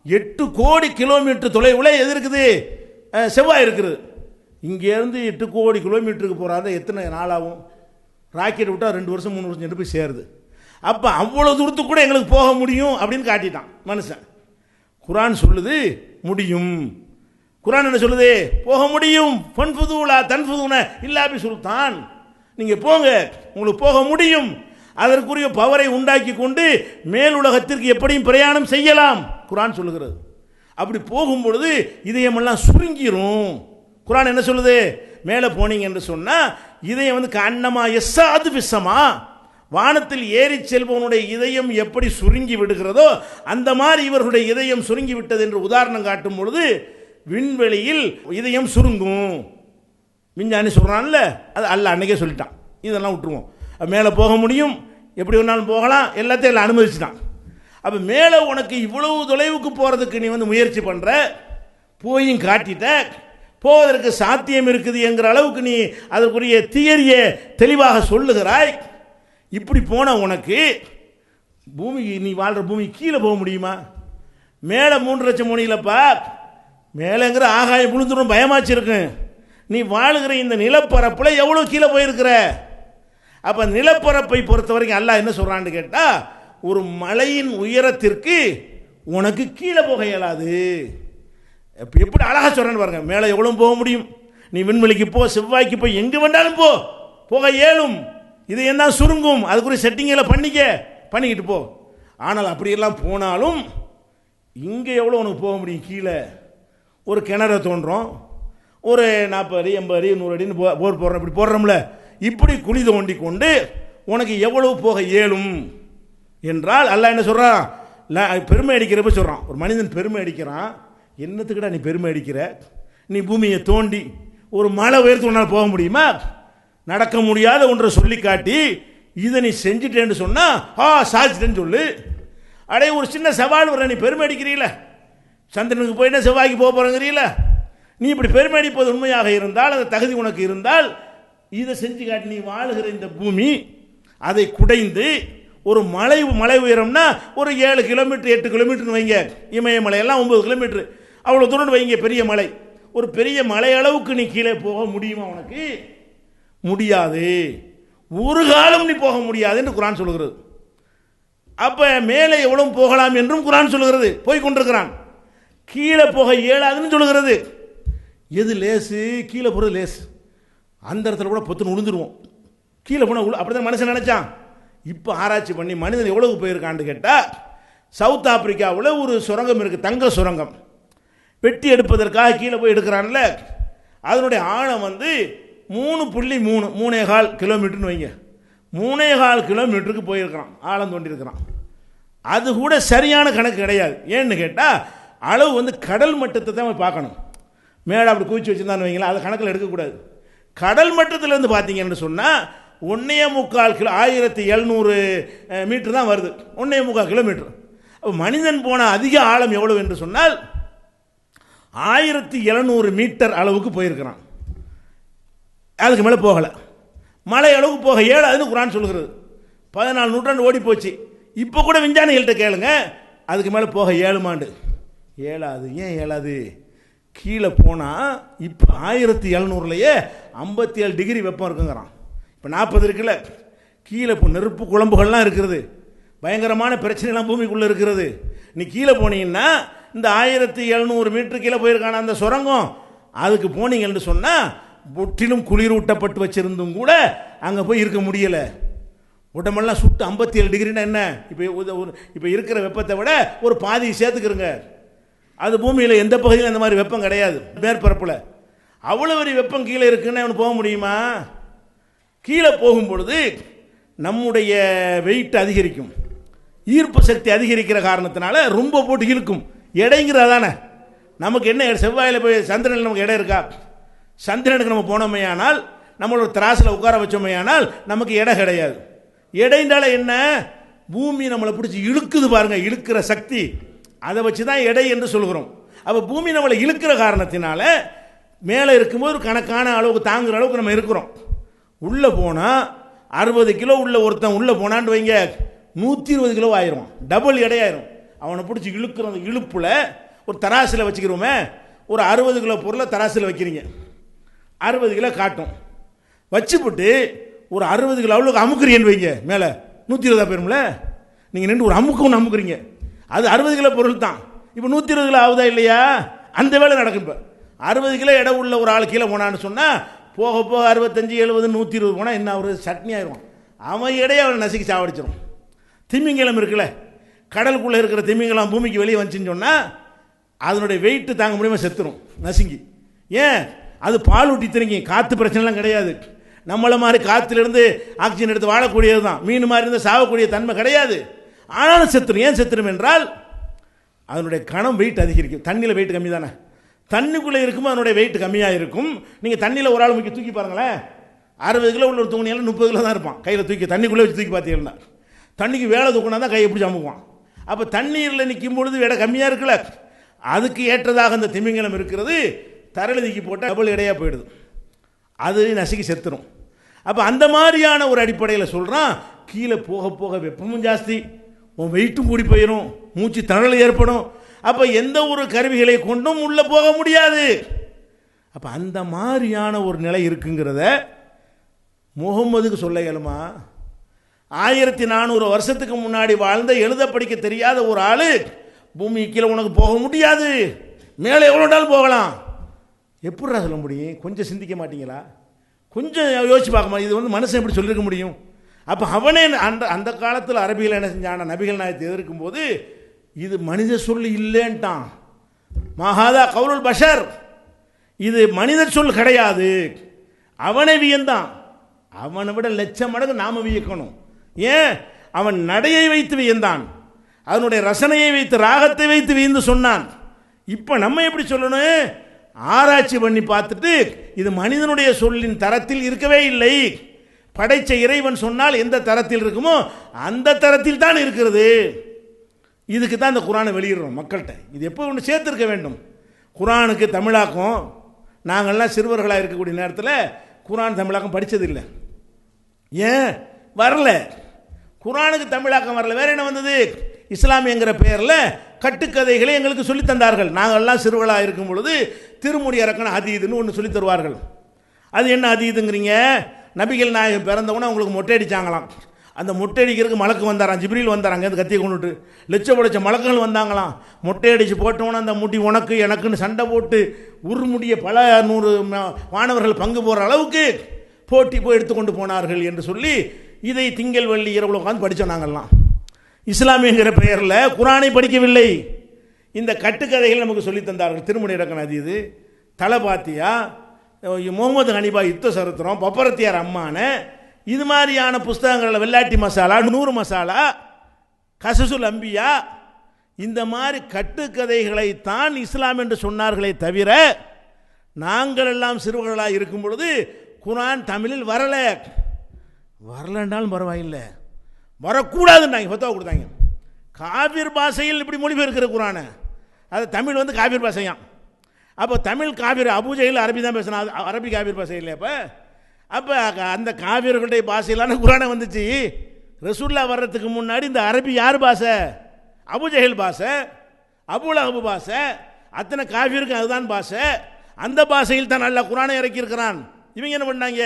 8 கோடி கிலோமீட்டர் தொலைவில் எது இருக்குது? செவ்வாய் இருக்குது. இங்கேருந்து 8 கோடி கிலோமீட்டருக்கு போகிறாத எத்தனை நாள் ஆகும்? ராக்கெட் விட்டால் 2 வருஷம் 3 வருஷம் போய் சேருது. அப்போ அவ்வளோ தூரத்துக்கு கூட எங்களுக்கு போக முடியும் அப்படின்னு காட்டிட்டான் மனுஷன். குரான் சொல்லுது முடியும். குரான் என்ன சொல்லுது? போக முடியும். ஃபன்ஃபுதுலா தன்ஃபுதுன இல்லாபி சுல்தான். நீங்கள் போங்க, உங்களுக்கு போக முடியும். அதற்குரிய பவரை உண்டாக்கி கொண்டு மேலுலகத்திற்கு எப்படியும் பிரயாணம் செய்யலாம் குரான் சொல்லுகிறது. அப்படி போகும்பொழுது இதயமெல்லாம் சுருங்கிரும். குரான் என்ன சொல்லுது? மேலே போனீங்க என்று சொன்னால் இதயம் கண்ணமா எஸ்ஸாது விசமா, வானத்தில் ஏறி செல்பவனுடைய இதயம் எப்படி சுருங்கி விடுகிறதோ அந்த மாதிரி இவர்களுடைய இதயம் சுருங்கி விட்டது என்று உதாரணம் காட்டும் பொழுது விண்வெளியில் இதயம் சுருங்கும். விஞ்ஞானி சொல்கிறான்ல, அது அல்ல அன்னைக்கே சொல்லிட்டான். இதெல்லாம் விட்டுருவோம். மேலே போக முடியும், எப்படி வேணாலும் போகலாம், எல்லாத்தையும் எல்லாம் அனுமதிச்சுட்டான். அப்போ மேலே உனக்கு இவ்வளவு தொலைவுக்கு போகிறதுக்கு நீ முயற்சி பண்ணுற, போயும் காட்டிட்ட, போவதற்கு சாத்தியம் இருக்குது என்கிற அளவுக்கு நீ அதற்குரிய தியரியை தெளிவாக சொல்லுகிறாய். இப்படி போன உனக்கு பூமி, நீ வாழ்கிற பூமி கீழே போக முடியுமா? மேலே 3 லட்சம் மணியிலப்பா, மேலேங்கிற ஆகாயம் விழுந்துடும், பயமாச்சு இருக்கு. நீ வாழுகிற இந்த நிலப்பரப்பில் எவ்வளோ கீழே போயிருக்கிற? அப்போ நிலப்பரப்பை பொறுத்த வரைக்கும் அல்லாஹ் என்ன சொல்கிறான்னு கேட்டால், ஒரு மலையின் உயரத்திற்கு உனக்கு கீழே போக இயலாது. எப்படி அழகாக சொல்கிறேன்னு பாருங்க. மேலே எவ்வளோ போக முடியும்? நீ விண்வெளிக்கு போ, செவ்வாய்க்கு போய், எங்கே வேண்டாலும் போக இயலும். இது என்ன சுருங்கும், அதுக்குரிய செட்டிங்களை பண்ணிக்கிட்டு போ. ஆனால் அப்படியெல்லாம் போனாலும் இங்கே எவ்வளோ உனக்கு போக முடியும்? கீழே ஒரு கிணறு தோன்றும், ஒரு 40 அடி 80 அடி 100 அடின்னு போர் போடுறோம், இப்படி போடுறோம்ல, இப்படி குழி தோண்டி கொண்டு உனக்கு எவ்வளவு போக இயலும் என்றால் அல்லாஹ் என்ன சொல்கிறான்? பெருமை அடிக்கிறப்ப சொல்கிறான். ஒரு மனிதன் பெருமை அடிக்கிறான். என்னத்துக்குடா நீ பெருமை அடிக்கிற? நீ பூமியை தோண்டி ஒரு மலை உயர்த்து உன்னால் போக முடியுமா? நடக்க முடியாத ஒன்றை சொல்லி காட்டி இதை நீ செஞ்சுட்டேன்னு சொன்னால் சாதிச்சிட்டேன்னு சொல்லு. அடைய ஒரு சின்ன சவால் வர, நீ பெருமை அடிக்கிறீல, சந்திரனுக்கு போயிட்டா செவ்வாய்க்கு போக போகிறங்கிறீல, நீ இப்படி பெருமை அடிப்பது உண்மையாக இருந்தால், அந்த தகுதி உனக்கு இருந்தால் இதை செஞ்சு காட்டி நீ வாழுகிற இந்த பூமி அதை குடைந்து ஒரு மலை உயரம்னா ஒரு 7 கிலோமீட்டர் 8 கிலோமீட்டர்னு வைங்க, இமயமலையெல்லாம் 9 கிலோமீட்டர், அவ்வளோ தூரம் வைங்க, பெரிய மலை. ஒரு பெரிய மலை அளவுக்கு நீ கீழே போக முடியுமா? உனக்கு முடியாது. ஒரு காலம் நீ போக முடியாது என்று குரான் சொல்லுகிறது. அப்போ மேலே எவ்வளவு போகலாம் என்றும் குரான் சொல்லுகிறது. போய் கொண்டிருக்கிறான். கீழே போக இயலாதுன்னு சொல்லுகிறது. எது லேசு? கீழே போகிறது லேசு. அந்த இடத்துல கூட பொத்துன்னு விழுந்துருவோம். கீழே போனால் அப்படிதான் மனுஷன் நினைச்சான். இப்போ ஆராய்ச்சி பண்ணி மனிதன் எவ்வளவு போயிருக்கான்னு கேட்டால், சவுத் ஆப்பிரிக்காவில் ஒரு சுரங்கம் இருக்குது, தங்க சுரங்கம். வெட்டி எடுப்பதற்காக கீழே போய் எடுக்கிறான்ல, அதனுடைய ஆழம் 3.3 கிலோமீட்டர்னு வைங்க. 3.25 கிலோமீட்டருக்கு போயிருக்கிறான், ஆழம் தோண்டியிருக்கிறான். அது கூட சரியான கணக்கு கிடையாது. ஏன்னு கேட்டால் அளவு கடல் மட்டத்தை தான் பார்க்கணும். மேலே அப்படி குவிச்சு வச்சுருந்தான்னு வைங்களா, அதை கணக்கில் எடுக்கக்கூடாது. கடல் மட்டத்திலேருந்து பார்த்தீங்கன்னு சொன்னால் 1.25 கிலோ 1700 மீட்டர் தான் வருது. 1.25 கிலோமீட்டர். அப்போ மனிதன் போன அதிக ஆழம் எவ்வளவு என்று சொன்னால் 1700 மீட்டர் அளவுக்கு போயிருக்கிறான். அதுக்கு மேலே போகலை. மலை அளவுக்கு போக இயலாதுன்னு குரான் சொல்கிறது. 14 நூற்றாண்டு ஓடி போச்சு. இப்போ கூட விஞ்ஞானிகள்கிட்ட கேளுங்க, அதுக்கு மேலே போக இயலுமாண்டு. இயலாது. ஏன் இயலாது? கீழே போனால் இப்போ 1700லேயே 57 டிகிரி வெப்பம் இருக்குங்கிறான். இப்போ 40 இருக்குல்ல, கீழே இப்போ நெருப்பு குழம்புகள்லாம் இருக்கிறது, பயங்கரமான பிரச்சனைலாம் பூமிக்குள்ளே இருக்கிறது. நீ கீழே போனீங்கன்னா இந்த 1700 மீட்டர் கீழே போயிருக்கான அந்த சுரங்கம், அதுக்கு போனீங்கன்னு சொன்னால் முற்றிலும் குளிரூட்டப்பட்டு வச்சிருந்தும் கூட அங்கே போய் இருக்க முடியலை. உடம்பெல்லாம் சுட்டு 57 டிகிரின்னா என்ன? இப்போ இருக்கிற வெப்பத்தை விட ஒரு பாதி சேர்த்துக்கிறங்க. அது பூமியில் எந்த பகுதியில் அந்த மாதிரி வெப்பம் கிடையாது. மேற்பரப்பில் அவ்வளோ ஒரு வெப்பம் கீழே இருக்குன்னு அவனு போக முடியுமா? கீழே போகும்பொழுது நம்முடைய வெயிட் அதிகரிக்கும், ஈர்ப்பு சக்தி அதிகரிக்கிற காரணத்தினால ரொம்ப போட்டு இழுக்கும். எடைங்கிறது தானே. நமக்கு என்ன, செவ்வாயில் போய் சந்திரனில் நமக்கு எடை இருக்கா? சந்திரனுக்கு நம்ம போனோமையானால், நம்மளோட திராசில் உட்கார வச்சோமையானால் நமக்கு எடை கிடையாது. எடைண்டால என்ன? பூமி நம்மளை பிடிச்சி இழுக்குது பாருங்க, இழுக்கிற சக்தி அதை வச்சு தான் எடை என்று சொல்கிறோம். அப்போ பூமி நம்மளை இழுக்கிற காரணத்தினால மேலே இருக்கும்போது ஒரு கணக்கான அளவுக்கு தாங்குகிற அளவுக்கு நம்ம இருக்கிறோம். உள்ளே போனால் 60 கிலோ உள்ள ஒருத்தன் உள்ளே போனான்னு வைங்க 120 கிலோ ஆயிரும், டபுள் எடையாயிரும். அவனை பிடிச்சி இழுக்கிற அந்த இழுப்பில் ஒரு தராசில் வச்சுக்கிறோமே, ஒரு 60 கிலோ பொருளை தராசில் வைக்கிறீங்க, 60 கிலோ காட்டும். வச்சுப்பட்டு ஒரு 60 கிலோ அவ்வளோக்கு அமுக்குறீன்னு வைங்க, மேலே 120 போயிரும்ல. நீங்கள் நின்று ஒரு ஒன்று அமுக்குறீங்க, அது 60 கிலோ பொருள் தான். இப்போ 120 கிலோ ஆகுதா இல்லையா? அந்த வேலை நடக்கும். இப்போ 60 கிலோ இடம் உள்ள ஒரு ஆள் கீழே போனான்னு சொன்னால் போக போக 65, 70, 120 போனால் என்ன ஒரு சட்னி ஆயிடுவான். அவன் இடையே அவனை நசுக்கி சாவடிச்சிடும். திமிங்கலம் இருக்குல்ல, கடலுக்குள்ளே இருக்கிற திமிங்கலம் பூமிக்கு வெளியே வந்துச்சுன்னு சொன்னால் அதனுடைய வெயிட்டு தாங்க முடியாமல் செத்துரும் நசுங்கி. ஏன்? அது பால் ஊட்டி திறங்கி, காற்று பிரச்சனைலாம் கிடையாது. நம்மளை மாதிரி காற்றுலேருந்து ஆக்சிஜன் எடுத்து வாழக்கூடியது தான். மீன் மாதிரி இருந்து சாகக்கூடிய தன்மை கிடையாது. ஆனாலும் செத்துரும். ஏன் செத்துரும் என்றால் அதனுடைய கணம் வெயிட் அதிகரிக்கும். தண்ணியில் வெயிட் கம்மி தானே, தண்ணிக்குள்ளே இருக்கும்போது அதனுடைய வெயிட் கம்மியாக இருக்கும். நீங்கள் தண்ணியில் ஒரு ஆள் முக்கி தூக்கி பாருங்களேன், 60 கிலோ உள்ள ஒரு தூங்கினாலும் 30 கிலோ தான் இருப்பான். கையில் தூக்கி தண்ணிக்குள்ளே வச்சு தூக்கி பார்த்தீங்கன்னா தண்ணிக்கு வேலை தூக்கினா தான் கையை எப்படி அமுக்குவான். அப்போ தண்ணீரில் நிற்கும் பொழுது விட கம்மியாக இருக்குல்ல, அதுக்கு ஏற்றதாக அந்த திமிங்கலம் இருக்கிறது. தரையில் தூக்கி போட்டால் டபுள் இடையாக போயிடுது, அது நசுக்கி செத்துரும். அப்போ அந்த மாதிரியான ஒரு அடிப்படையில் சொல்கிறான், கீழே போக போக வெப்பமும் ஜாஸ்தி, உன் வெயிட்டும் கூடி போயிடும், மூச்சு திணறல் ஏற்படும். அப்போ எந்த ஒரு கருவிகளை கொண்டும் உள்ளே போக முடியாது. அப்போ அந்த மாதிரியான ஒரு நிலை இருக்குங்கிறத முகம்மதுக்கு சொல்ல இயலுமா? 1400 வருஷத்துக்கு முன்னாடி வாழ்ந்த எழுத படிக்க தெரியாத ஒரு ஆள் பூமி கீழே உனக்கு போக முடியாது, மேலே எவ்வளோ நாள் போகலாம், எப்படிடா சொல்ல முடியும்? கொஞ்சம் சிந்திக்க மாட்டீங்களா? கொஞ்சம் யோசிச்சு பார்க்க மாட்டேன். இது மனுஷன் எப்படி சொல்லியிருக்க முடியும்? அப்போ அவனே அந்த காலத்தில் அரபியில் என்ன செஞ்சான, நபிகள் நாயகத்தை எதிர்க்கும் போது இது மனித சொல் இல்லைன்ட்டான். மஹாதா கவுலுல் பஷர், இது மனித சொல் கிடையாது. அவனை வியந்தான். அவனை விட லட்சம் மடங்கு நாம வியக்கணும். ஏன்? அவன் நடையை வைத்து வியந்தான், அதனுடைய ரசனையை வைத்து, ராகத்தை வைத்து வியந்து சொன்னான். இப்போ நம்ம எப்படி சொல்லணும்? ஆராய்ச்சி பண்ணி பார்த்துட்டு இது மனிதனுடைய சொல்லின் தரத்தில் இருக்கவே இல்லை. படைச்ச இறைவன் சொன்னால் எந்த தரத்தில் இருக்குமோ அந்த தரத்தில் தான் இருக்கிறது. இதுக்கு தான் இந்த குரானை வெளியிடுறோம் மக்கள்கிட்ட. இது எப்போ ஒன்று சேர்த்துருக்க வேண்டும். குரானுக்கு தமிழாக்கம், நாங்கள்லாம் சிறுவர்களாக இருக்கக்கூடிய நேரத்தில் குரான் தமிழாக்கம் படித்ததில்லை. ஏன் வரல? குரானுக்கு தமிழாக்கம் வரல. வேற என்ன வந்தது? இஸ்லாமியங்கிற பெயரில் கட்டுக்கதைகளை எங்களுக்கு சொல்லி தந்தார்கள். நாங்கள்லாம் சிறுவர்களாக இருக்கும் பொழுது திருமுடி இறக்கணும் அதீதுன்னு ஒன்று சொல்லி தருவார்கள். அது என்ன அதீதுங்கிறீங்க? நபிகள் நாயகம் பிறந்தவொன்னே அவங்களுக்கு மொட்டை அடித்தாங்களாம். அந்த மொட்டை அடிக்கிறதுக்கு மலக்கு வந்தாராம், ஜிப்ரீல் வந்தார். அங்கேருந்து கத்தியை கொண்டுட்டு லட்ச மலக்குகள் வந்தாங்களாம். மொட்டை அடித்து போட்டவொன்னே அந்த முடி உனக்கு எனக்குன்னு சண்டை போட்டு உருமுடிய பல 100 மாணவர்கள் பங்கு போகிற அளவுக்கு போட்டி போய் எடுத்துக்கொண்டு போனார்கள் என்று சொல்லி இதை திங்கள் வெள்ளி இரவு உட்காந்து படித்தோம் நாங்கள்லாம். இஸ்லாமியங்கிற பெயரில் குரானை படிக்கவில்லை, இந்த கட்டுக்கதைகள் நமக்கு சொல்லி தந்தார்கள். திருமுடி இறக்கணும் அது இது, தலபாத்தியா, முகமது ஹனீபா யுத்த சரித்திரம், பப்பரத்தியார் அம்மான, இது மாதிரியான புஸ்தகங்களில் வெள்ளாட்டி மசாலா, 100 மசாலா, கசசுல் அம்பியா, இந்த மாதிரி கட்டுக்கதைகளைத்தான் இஸ்லாம் என்று சொன்னார்களே தவிர நாங்கள் எல்லாம் சிறுவர்களாக இருக்கும் பொழுது குரான் தமிழில் வரலன்றாலும் பரவாயில்லை, வரக்கூடாதுன்னாங்க, ஃபத்வா கொடுத்தாங்க. காபிர் பாஷையில் இப்படி மொழிபெயர்க்கிற குரானை, அது தமிழ் வந்து காபிர் பாஷையாம். அப்போ தமிழ் காபிர், அபூஜையில் அரபி தான் பேசினா, அரபி காபிர் பாஷை இல்லை. அப்போ அந்த காபிர்களுடைய பாஷையிலான குரானை வந்துச்சு. ரசூல்லா வர்றதுக்கு முன்னாடி இந்த அரபி யார் பாஷை? அபூஜஹல் பாஷை, அபூலஹப் பாஷை, அத்தனை காபிருக்கு அதுதான் பாஷை. அந்த பாஷையில் தான் நல்லா குரானை இறக்கியிருக்கிறான். இவங்க என்ன பண்ணாங்க?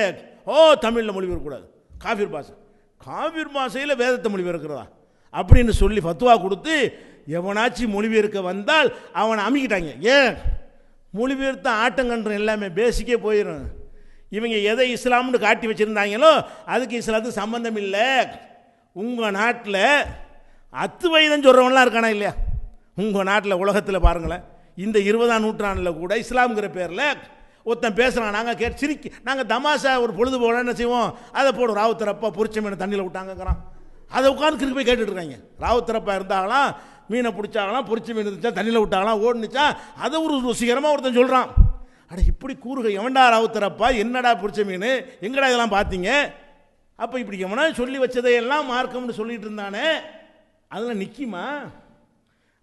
தமிழில் மொழிபெயர்க்கக்கூடாது, காபிர் பாஷை, காபிர் பாஷையில் வேதத்தை மொழிபெயர்க்கிறதா அப்படின்னு சொல்லி ஃபத்வா கொடுத்து எவனாச்சும் மொழிபெயர்க்க வந்தால் அவனை அமுக்கிட்டாங்க. ஏன்? மொழிபெயர்த்த ஆட்டங்கன்ற எல்லாமே பேசிக்கே போயிடும். இவங்க எதை இஸ்லாம்னு காட்டி வச்சுருந்தாங்களோ அதுக்கு இஸ்லாத்துக்கு சம்பந்தம் இல்லை. உங்கள் நாட்டில் அத்துவைதம் சொல்கிறவங்களாம் இருக்கானா இல்லையா? உங்கள் நாட்டில் உலகத்தில் பாருங்களேன், இந்த 20ஆம் நூற்றாண்டில் கூட இஸ்லாம்ங்கிற பேரில் ஒருத்தன் பேசுகிறான், நாங்கள் நாங்கள் தமாஷா ஒரு பொழுது போல என்ன செய்வோம், அதை போடும், ராவுத்தரப்பா பொரிச்ச மீனை தண்ணியில் விட்டாங்கங்கிறான். அதை உட்காந்து கிருக்கு போய் கேட்டுட்டு இருக்காங்க. ராவுத்தரப்பா இருந்தாங்களாம், மீனை பிடிச்சாங்களாம், பொரிச்ச மீன் இருந்துச்சா, தண்ணியில் விட்டாங்களாம், ஓடுனுச்சா, அதை ஒரு ருசிகரமாக ஒருத்தன் சொல்கிறான். அட இப்படி கூறுக, எவன்டா ராவுத்தரப்பா, என்னடா பொரிச்ச மீன், எங்கடா இதெல்லாம் பார்த்தீங்க? அப்போ இப்படி எவனா சொல்லி வச்சதையெல்லாம் மார்க்கம்னு சொல்லிட்டு இருந்தானே, அதெல்லாம் நிற்குமா?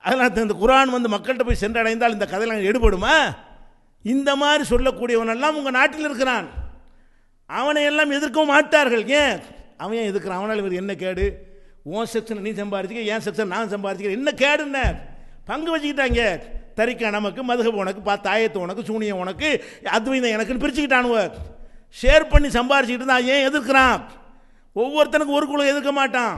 அதனால் இந்த குர்ஆன் வந்து மக்கள்கிட்ட போய் சென்றடைந்தால் இந்த கதையெல்லாம் எடுபடுமா? இந்த மாதிரி சொல்லக்கூடியவனெல்லாம் உங்கள் நாட்டில் இருக்கிறான். அவனை எல்லாம் எதிர்க்கவும் மாட்டார்கள். ஏன் அவன் ஏன் எதிர்க்கிறான்? அவனால் இவர் என்ன கேடு? உன் செக்ஷன் நீ சம்பாதிச்சிக்க, என் செக்ஷன் நான் சம்பாதிச்சிக்கிறேன், என்ன கேடுன்ன? பங்கு வச்சுக்கிட்டாங்க. தரிக்கா நமக்கு, மதுகப் உனக்கு, தாயத்து உனக்கு, சூனியம் உனக்கு, அத்வைதம் எனக்குன்னு பிரிச்சுக்கிட்டானுவ. ஷேர் பண்ணி சம்பாரிச்சுக்கிட்டு இருந்தான். ஏன் எதிர்க்கிறான்? ஒவ்வொருத்தனுக்கு ஒரு குழு எதிர்க்க மாட்டான்.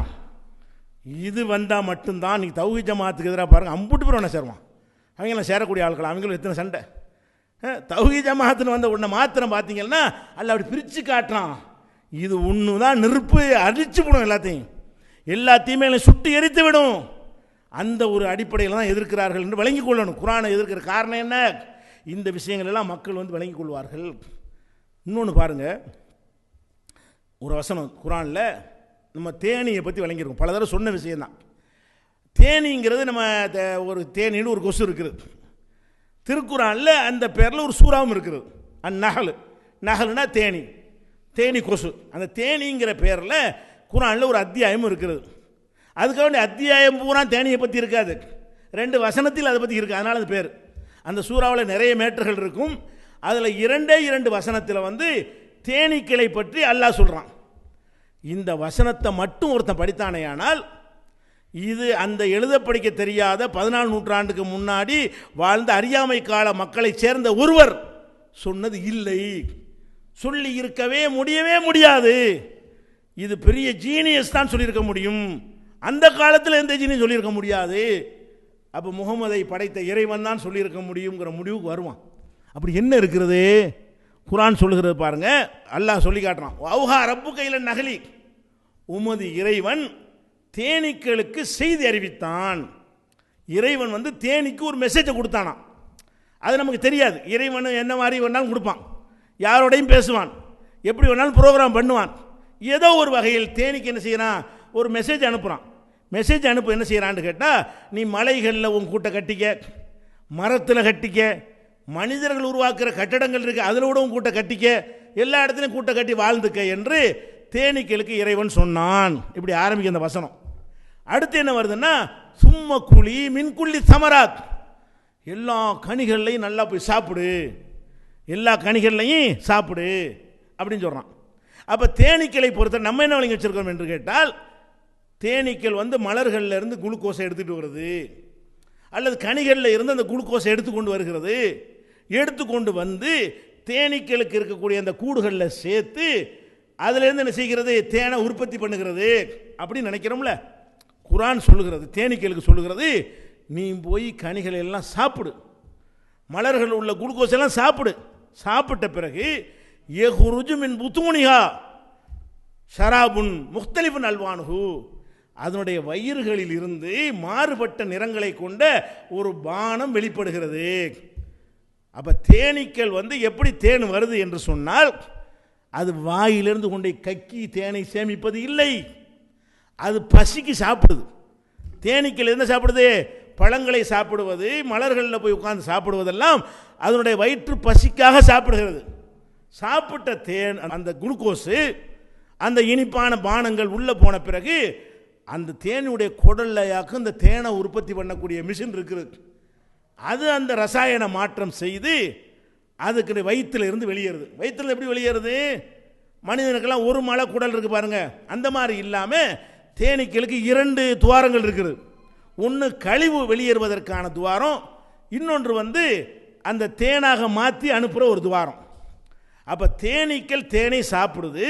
இது வந்தால் மட்டும்தான் நீ தௌஹீத் ஜமாத்துக்கு எதிராக பாருங்கள், அம்புட்டு பேர் ஒன்று சேருவான். அவங்களாம் சேரக்கூடிய ஆட்கள், அவங்களும் எத்தனை சண்டை. தௌஹீத் ஜமாத்துன்னு வந்த உன்னை மாத்திரம் பார்த்தீங்கன்னா அல்ல அப்படி பிரித்து காட்டுறான். இது ஒன்று தான் நெருப்பு அடிச்சு விடும், எல்லாத்தையுமே சுட்டு எரித்து விடும். அந்த ஒரு அடிப்படையில் தான் எதிர்க்கிறார்கள் என்று விளங்கிக் கொள்ளணும். குர்ஆனை எதிர்க்கிற காரணம் என்ன? இந்த விஷயங்கள் எல்லாம் மக்கள் வந்து விளங்கிக் கொள்வார்கள். இன்னொன்று பாருங்கள், ஒரு வசனம் குர்ஆனில் நம்ம தேனியை பற்றி விளங்கியிருக்கோம், பல தடவை சொன்ன விஷயந்தான். தேனிங்கிறது நம்ம ஒரு தேனின்னு ஒரு கொசு இருக்குது. திருக்குர்ஆனில் அந்த பேரில் ஒரு சூறாவும் இருக்குது, அந்நகல். நகல்னா தேனி, தேனி கொசு. அந்த தேனிங்கிற பேரில் குர்ஆனில் ஒரு அத்தியாயமும் இருக்கிறது. அதுக்காக வேண்டிய அத்தியாயம் பூரா தேனியை பற்றி இருக்காது, 2 வசனத்தில் அதை பற்றி இருக்குது, அதனால் அது பேர். அந்த சூறாவில் நிறைய மேட்டர்கள் இருக்கும். அதில் 2 வசனத்தில் வந்து தேனீக்களை பற்றி அல்லாஹ் சொல்கிறான். இந்த வசனத்தை மட்டும் ஒருத்தன் படித்தானேயானால் இது அந்த எழுத படிக்க தெரியாத 14 நூற்றாண்டுக்கு முன்னாடி வாழ்ந்த அறியாமை கால மக்களை சேர்ந்த ஒருவர் சொன்னது இல்லை, சொல்லி இருக்கவே முடியவே முடியாது. இது பெரிய ஜீனியஸ் தான் சொல்லியிருக்க முடியும், அந்த காலத்தில் எந்த ஜீனியஸ் சொல்லியிருக்க முடியாது. அப்போ முகமதை படைத்த இறைவன் தான் சொல்லியிருக்க முடியுங்கிற முடிவுக்கு வருவான். அப்படி என்ன இருக்கிறது? குர்ஆன் சொல்லுகிறது பாருங்க, அல்லாஹ் சொல்லி காட்டுறான். வௌஹா ரப்பு கையில நகலி, உமது இறைவன் தேனீக்களுக்கு செய்தி அறிவித்தான். இறைவன் வந்து தேனிக்கு ஒரு மெசேஜை கொடுத்தானா, அது நமக்கு தெரியாது. இறைவன் என்ன மாதிரி வேணாலும் கொடுப்பான், யாரோடையும் பேசுவான், எப்படி வேணாலும் ப்ரோக்ராம் பண்ணுவான். ஏதோ ஒரு வகையில் தேனிக்கு என்ன செய்யறான், ஒரு மெசேஜ் அனுப்புகிறான். மெசேஜ் அனுப்ப என்ன செய்கிறான்னு கேட்டால், நீ மலைகளில் உன் கூட்டை கட்டிக்க, மரத்தில் கட்டிக்க, மனிதர்கள் உருவாக்குற கட்டடங்கள் இருக்குது அதில் கூட உன் கூட்டை கட்டிக்க, எல்லா இடத்துலையும் கூட்டை கட்டி வாழ்ந்துக்க என்று தேனீக்களுக்கு இறைவன் சொன்னான். இப்படி ஆரம்பிக்க அந்த வசனம். அடுத்து என்ன வருதுன்னா, சும்ம குழி மின்குள்ளி சமராத், எல்லா கனிகள்லையும் நல்லா போய் சாப்பிடு, எல்லா கனிகள்லையும் சாப்பிடு அப்படின்னு சொல்கிறான். அப்போ தேனீக்களை பொறுத்த நம்ம என்ன வழங்கி வச்சிருக்கோம் என்று கேட்டால், தேனீக்கள் வந்து மலர்களில் இருந்து குளுக்கோஸை எடுத்துகிட்டு வருது, அல்லது கனிகளில் இருந்து அந்த குளுக்கோஸை எடுத்துக்கொண்டு வருகிறது. எடுத்துக்கொண்டு வந்து தேனீக்களுக்கு இருக்கக்கூடிய அந்த கூடுகளில் சேர்த்து அதிலேருந்து என்ன செய்கிறது, தேனை உற்பத்தி பண்ணுகிறது அப்படின்னு நினைக்கிறோம்ல. குர்ஆன் சொல்லுகிறது, தேனீக்களுக்கு சொல்லுகிறது, நீ போய் கனிகளை எல்லாம் சாப்பிடு, மலர்கள் உள்ள குளுக்கோஸ் எல்லாம் சாப்பிடு. சாப்பிட்ட பிறகு யஹ்ருஜு மின் புத்தூனிஹா ஷராபுன் முக்தலிஃபுன் அல்வானுஹு, அதனுடைய வயிறுகளில் இருந்து மாறுபட்ட நிறங்களை கொண்ட ஒரு பானம் வெளிப்படுகிறது. அப்போ தேனீக்கள் வந்து எப்படி தேன் வருது என்று சொன்னால், அது வாயிலிருந்து கொண்டே கக்கி தேனை சேமிப்பது இல்லை, அது பசிக்கு சாப்பிடுது. தேனீக்கள் என்ன சாப்பிடுது? பழங்களை சாப்பிடுவது, மலர்களில் போய் உட்கார்ந்து சாப்பிடுவதெல்லாம் அதனுடைய வயிற்று பசிக்காக சாப்பிடுகிறது. சாப்பிட்ட தேன், அந்த குளுக்கோஸு, அந்த இனிப்பான பானங்கள் உள்ளே போன பிறகு அந்த தேனுடைய குடல்லையாக்கும் இந்த தேனை உற்பத்தி பண்ணக்கூடிய மிஷின் இருக்குது, அது அந்த ரசாயன மாற்றம் செய்து அதுக்கு வயிற்றில் இருந்து வெளியேறுது. வயிற்றில் எப்படி வெளியேறுது? மனிதனுக்கெல்லாம் ஒரு மலை குடல் இருக்குது பாருங்க, அந்த மாதிரி இல்லாமல் தேனீக்களுக்கு 2 துவாரங்கள் இருக்குது. ஒன்று கழிவு வெளியேறுவதற்கான துவாரம், இன்னொன்று வந்து அந்த தேனாக மாற்றி அனுப்புகிற ஒரு துவாரம். அப்போ தேனீக்கள் தேனை சாப்பிடுது,